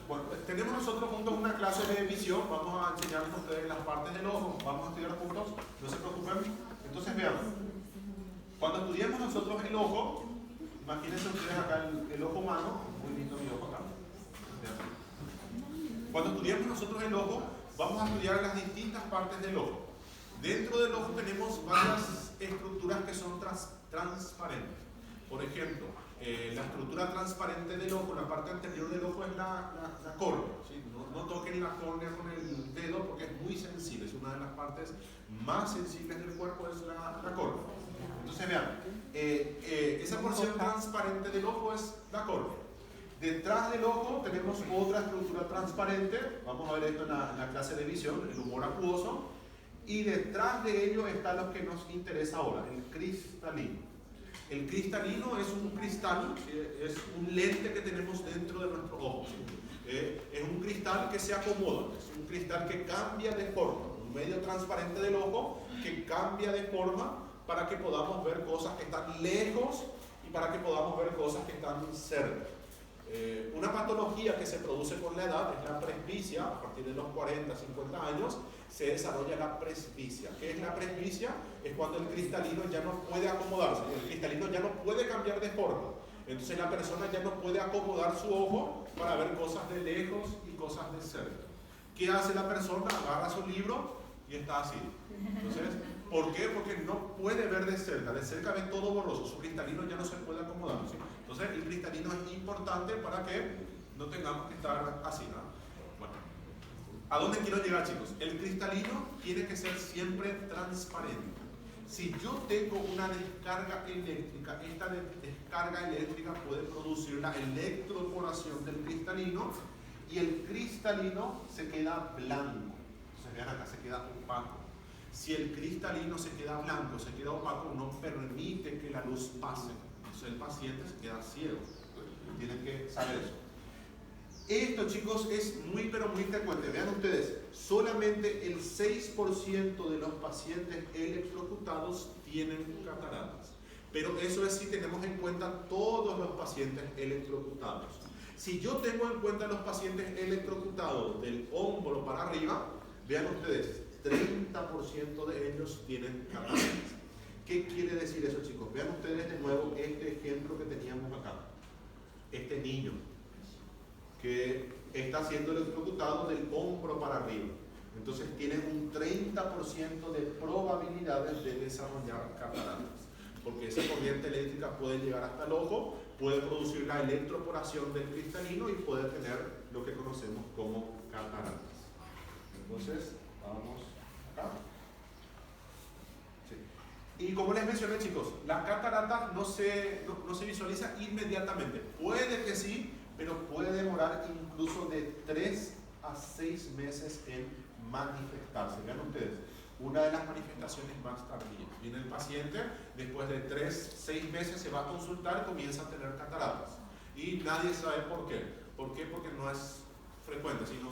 Bueno, tenemos nosotros juntos una clase de visión, vamos a enseñarles a ustedes las partes del ojo, vamos a estudiar juntos, no se preocupen. Entonces vean, cuando estudiamos nosotros el ojo, imagínense ustedes acá el ojo humano, muy lindo mi ojo acá. Cuando estudiamos nosotros el ojo, vamos a estudiar las distintas partes del ojo. Dentro del ojo tenemos varias estructuras que son transparentes. Por ejemplo, la estructura transparente del ojo, la parte anterior del ojo es la córnea. ¿Sí? No toquen la córnea con el dedo porque es muy sensible, es una de las partes más sensibles del cuerpo, es la córnea. Entonces vean, esa porción transparente del ojo es la córnea. Detrás del ojo tenemos otra estructura transparente, vamos a ver esto en la clase de visión, el humor acuoso, y detrás de ello está lo que nos interesa ahora, el cristalino. El cristalino es un cristal, es un lente que tenemos dentro de nuestro ojo. Es un cristal que se acomoda, es un cristal que cambia de forma, un medio transparente del ojo que cambia de forma para que podamos ver cosas que están lejos y para que podamos ver cosas que están cerca. Una patología que se produce con la edad es la presbicia. A partir de los 40, 50 años se desarrolla la presbicia. ¿Qué es la presbicia? Es cuando el cristalino ya no puede acomodarse, el cristalino ya no puede cambiar de forma. Entonces la persona ya no puede acomodar su ojo para ver cosas de lejos y cosas de cerca. ¿Qué hace la persona? Agarra su libro y está así. Entonces, ¿por qué? Porque no puede ver de cerca ve todo borroso, su cristalino ya no se puede acomodar, ¿sí? Entonces el cristalino es importante para que no tengamos que estar así, ¿no? Bueno, ¿A dónde quiero llegar, chicos? El cristalino tiene que ser siempre transparente. Si yo tengo una descarga eléctrica, esta descarga eléctrica puede producir la electroporación del cristalino y el cristalino se queda blanco. Entonces vean acá, se queda opaco. Si el cristalino se queda blanco, se queda opaco, no permite que la luz pase. Entonces el paciente se queda ciego. Tienen que saber eso. Esto, chicos, es muy pero muy frecuente. Vean ustedes, solamente el 6% de los pacientes electrocutados tienen cataratas. Pero eso es si tenemos en cuenta todos los pacientes electrocutados. Si yo tengo en cuenta los pacientes electrocutados del hombro para arriba, vean ustedes, 30% de ellos tienen cataratas. ¿Qué quiere decir eso, chicos? Vean ustedes de nuevo este ejemplo que teníamos acá. Este niño que está siendo electrocutado del hombro para arriba. Entonces tiene un 30% de probabilidades de desarrollar cataratas. Porque esa corriente eléctrica puede llegar hasta el ojo, puede producir la electroporación del cristalino y puede tener lo que conocemos como cataratas. Entonces, vamos acá. Sí. Y como les mencioné, chicos, la catarata no se visualiza inmediatamente. Puede que sí, pero puede demorar incluso de 3 a 6 meses en manifestarse. Vean ustedes, una de las manifestaciones más tardías. Viene el paciente, después de 6 meses se va a consultar y comienza a tener cataratas. Y nadie sabe por qué. ¿Por qué? Porque no es frecuente, sino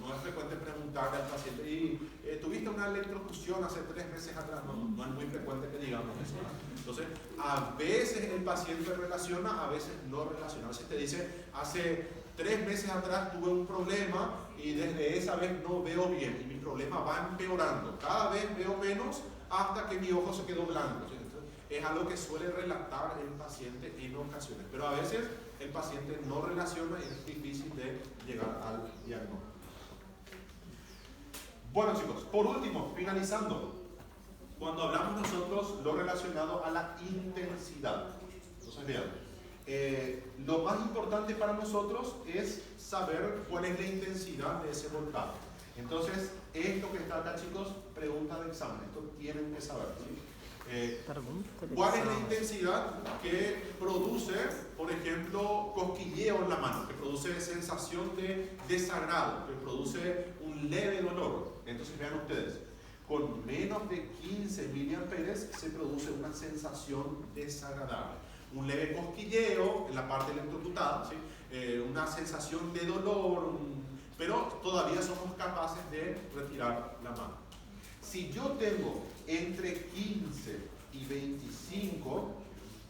no es frecuente preguntarle al paciente, ¿y tuviste una electrocución hace 3 meses atrás? No es muy frecuente que digamos eso, ¿no? Entonces, a veces el paciente relaciona, a veces no relaciona. A veces te dice, hace 3 meses atrás tuve un problema y desde esa vez no veo bien y mi problema va empeorando. Cada vez veo menos hasta que mi ojo se quedó blanco. Entonces, es algo que suele relatar el paciente en ocasiones, pero a veces el paciente no relaciona y es difícil de llegar al diagnóstico. Bueno, chicos, por último, finalizando, cuando hablamos nosotros lo relacionado a la intensidad. Entonces, vean, lo más importante para nosotros es saber cuál es la intensidad de ese voltaje. Entonces, esto que está acá, chicos, pregunta de examen, esto tienen que saber, ¿sí? ¿Cuál es la intensidad que produce, por ejemplo, cosquilleo en la mano, que produce sensación de desagrado, que produce un leve dolor? Entonces vean ustedes, con menos de 15 miliamperes se produce una sensación desagradable. Un leve cosquilleo en la parte electrocutada, ¿sí? Una sensación de dolor, pero todavía somos capaces de retirar la mano. Si yo tengo entre 15 y 25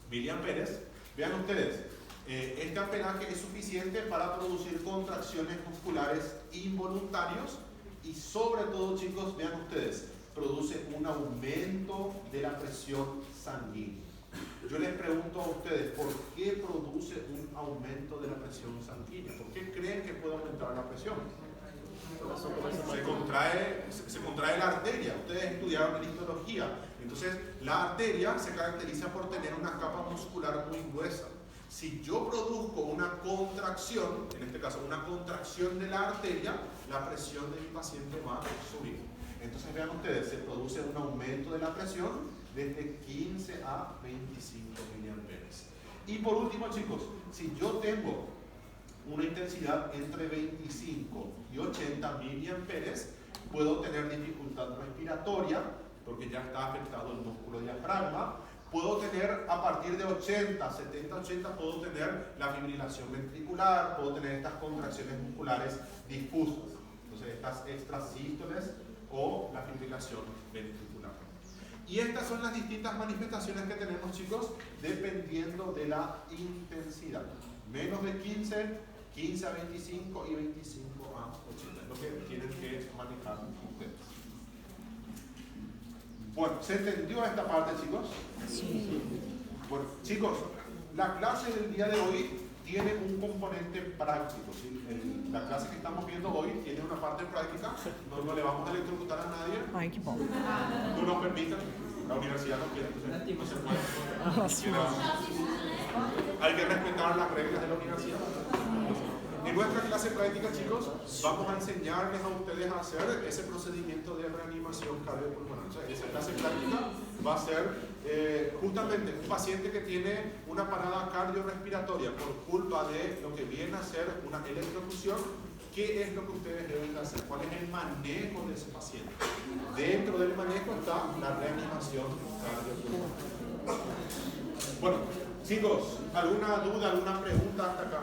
miliamperes, vean ustedes, este amperaje es suficiente para producir contracciones musculares involuntarios y sobre todo, chicos, vean ustedes, produce un aumento de la presión sanguínea. Yo les pregunto a ustedes, ¿por qué produce un aumento de la presión sanguínea? ¿Por qué creen que puede aumentar la presión? Se contrae la arteria. Ustedes estudiaron en histología. Entonces, la arteria se caracteriza por tener una capa muscular muy gruesa. Si yo produzco una contracción, en este caso una contracción de la arteria, la presión de mi paciente va a subir. Entonces, vean ustedes, se produce un aumento de la presión desde 15 a 25 miliamperes. Y por último, chicos, si yo tengo una intensidad entre 25 y 80 miliamperes, puedo tener dificultad respiratoria porque ya está afectado el músculo diafragma. Puedo tener a partir de 80, 70, 80, puedo tener la fibrilación ventricular, puedo tener estas contracciones musculares difusas, entonces estas extrasístoles o la fibrilación ventricular. Y estas son las distintas manifestaciones que tenemos, chicos, dependiendo de la intensidad. Menos de 15, 15 a 25 y 25 a 80. Es lo que tienen que manejar ustedes. Bueno, ¿se entendió esta parte, chicos? Sí. Bueno, chicos, la clase del día de hoy tiene un componente práctico, ¿sí? La clase que estamos viendo hoy tiene una parte práctica. No le vamos a electrocutar a nadie. Ay, qué bom. No nos permitan. La universidad no quiere, entonces no se puede. Hay que respetar las reglas de la universidad. En nuestra clase práctica, chicos, vamos a enseñarles a ustedes a hacer ese procedimiento de reanimación cardiopulmonar. O sea, esa clase práctica va a ser justamente un paciente que tiene una parada cardiorrespiratoria por culpa de lo que viene a ser una electrofusión. ¿Qué es lo que ustedes deben hacer? ¿Cuál es el manejo de ese paciente? Dentro del manejo está la reanimación cardiopulmonar. Bueno, chicos, ¿alguna duda, alguna pregunta hasta acá?